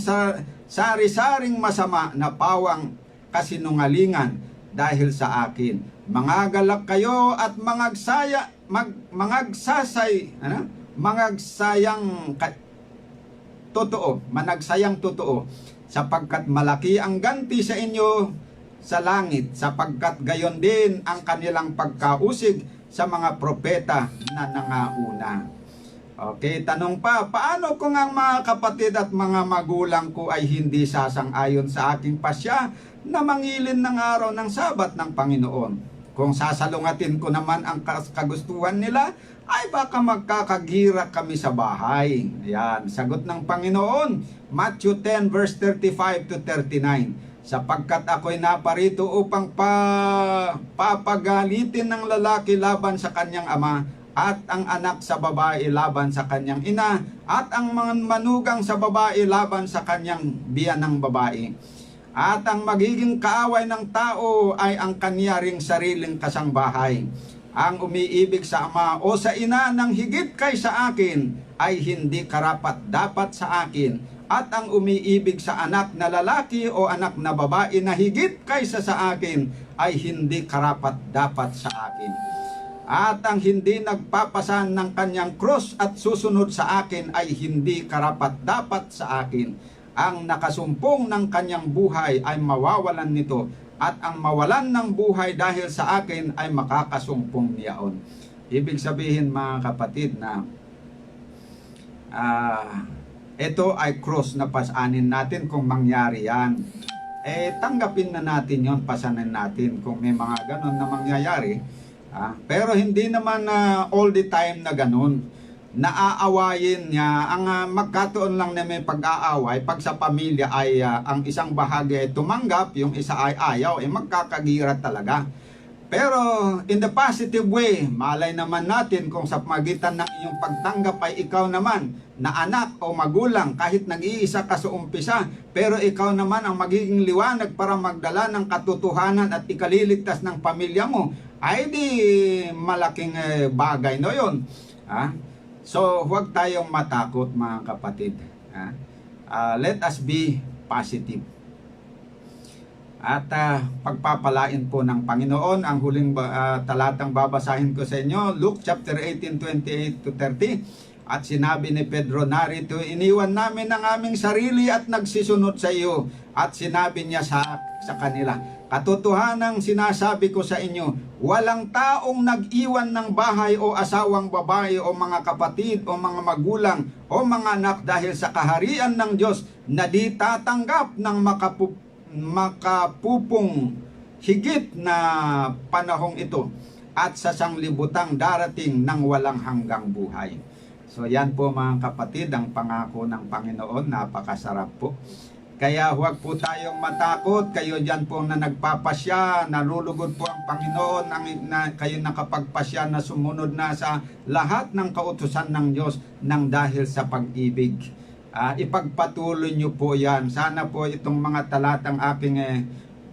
sari-saring masama na pawang kasinungalingan dahil sa akin. Mangagalak kayo at managsayang totoo, sapagkat malaki ang ganti sa inyo sa langit, sapagkat gayon din ang kanilang pagkausig sa mga propeta na nangauna. Okay, tanong pa, paano kung ang mga kapatid at mga magulang ko ay hindi sasang-ayon sa aking pasya na mangilin ng araw ng Sabat ng Panginoon? Kung sasalungatin ko naman ang kagustuhan nila, ay baka magkakagira kami sa bahay. Ayan, sagot ng Panginoon, Matthew 10 verse 35 to 39. Sapagkat ako'y naparito upang papagalitin ng lalaki laban sa kanyang ama, at ang anak sa babae laban sa kanyang ina, at ang mga manugang sa babae laban sa kanyang biyanang babae. At ang magiging kaaway ng tao ay ang kanyaring sariling kasangbahay. Ang umiibig sa ama o sa ina ng higit kaysa akin ay hindi karapat-dapat sa akin. At ang umiibig sa anak na lalaki o anak na babae na higit kaysa sa akin ay hindi karapat-dapat sa akin. At ang hindi nagpapasan ng kanyang krus at susunod sa akin ay hindi karapat-dapat sa akin. Ang nakasumpong ng kanyang buhay ay mawawalan nito, at ang mawalan ng buhay dahil sa akin ay makakasumpong niyaon. Ibig sabihin mga kapatid na ito ay cross na pasanin natin kung mangyari yan. Tanggapin na natin yon, pasanin natin kung may mga ganon na mangyayari. Pero hindi naman all the time na ganon. Naaawayin niya, ang magkatuon lang na may pag-aaway, pag sa pamilya ay ang isang bahagi ay tumanggap, yung isa ay ayaw, magkakagira talaga. Pero in the positive way, malay naman natin kung sa magitan ng iyong pagtanggap ay ikaw naman na anak o magulang, kahit nag-iisa ka sa umpisa, pero ikaw naman ang magiging liwanag para magdala ng katotohanan at ikaliligtas ng pamilya mo, ay di malaking bagay no yun. So huwag tayong matakot mga kapatid. Let us be positive. At pagpapalain po ng Panginoon ang huling talatang babasahin ko sa inyo, Luke chapter 18, 28 to 30. At sinabi ni Pedro, narito, iniwan namin ang aming sarili at nagsisunod sa iyo. At sinabi niya sa kanila, katotohanang sinasabi ko sa inyo, walang taong nag-iwan ng bahay o asawang babae o mga kapatid o mga magulang o mga anak dahil sa kaharian ng Diyos na di tatanggap ng makapupong higit na panahong ito at sa sanglibutang darating ng walang hanggang buhay. So yan po mga kapatid, ang pangako ng Panginoon, napakasarap po. Kaya huwag po tayong matakot, kayo dyan po na nagpapasya, nalulugod po ang Panginoon, kayo nakapagpasya na sumunod na sa lahat ng kautusan ng Diyos nang dahil sa pag-ibig. ipagpatuloy nyo po yan. Sana po itong mga talatang aking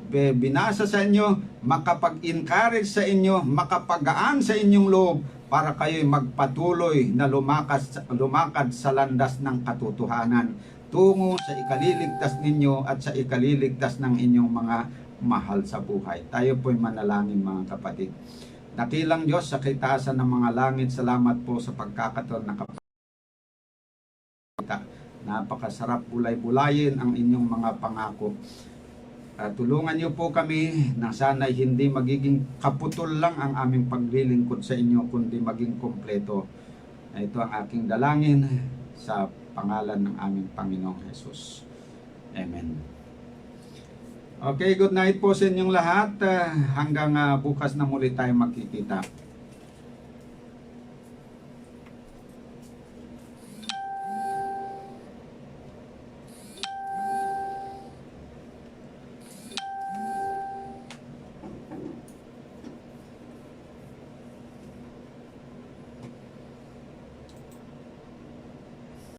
binasa sa inyo, makapag-encourage sa inyo, makapagaan sa inyong loob, para kayo'y magpatuloy na lumakad sa landas ng katotohanan tungo sa ikaliligtas ninyo at sa ikaliligtas ng inyong mga mahal sa buhay. Tayo po'y manalangin, mga kapatid. Dakilang Diyos sa kitaasan ng mga langit, salamat po sa pagkakataon na napakasarap bulay-bulayin ang inyong mga pangako. Tulungan niyo po kami na sana'y hindi magiging kaputol lang ang aming paglilingkod sa inyo, kundi maging kompleto. Ito ang aking dalangin sa pangalan ng aming Panginoong Jesus. Amen. Okay, good night po sa inyong lahat. Hanggang bukas na muli tayo magkikita.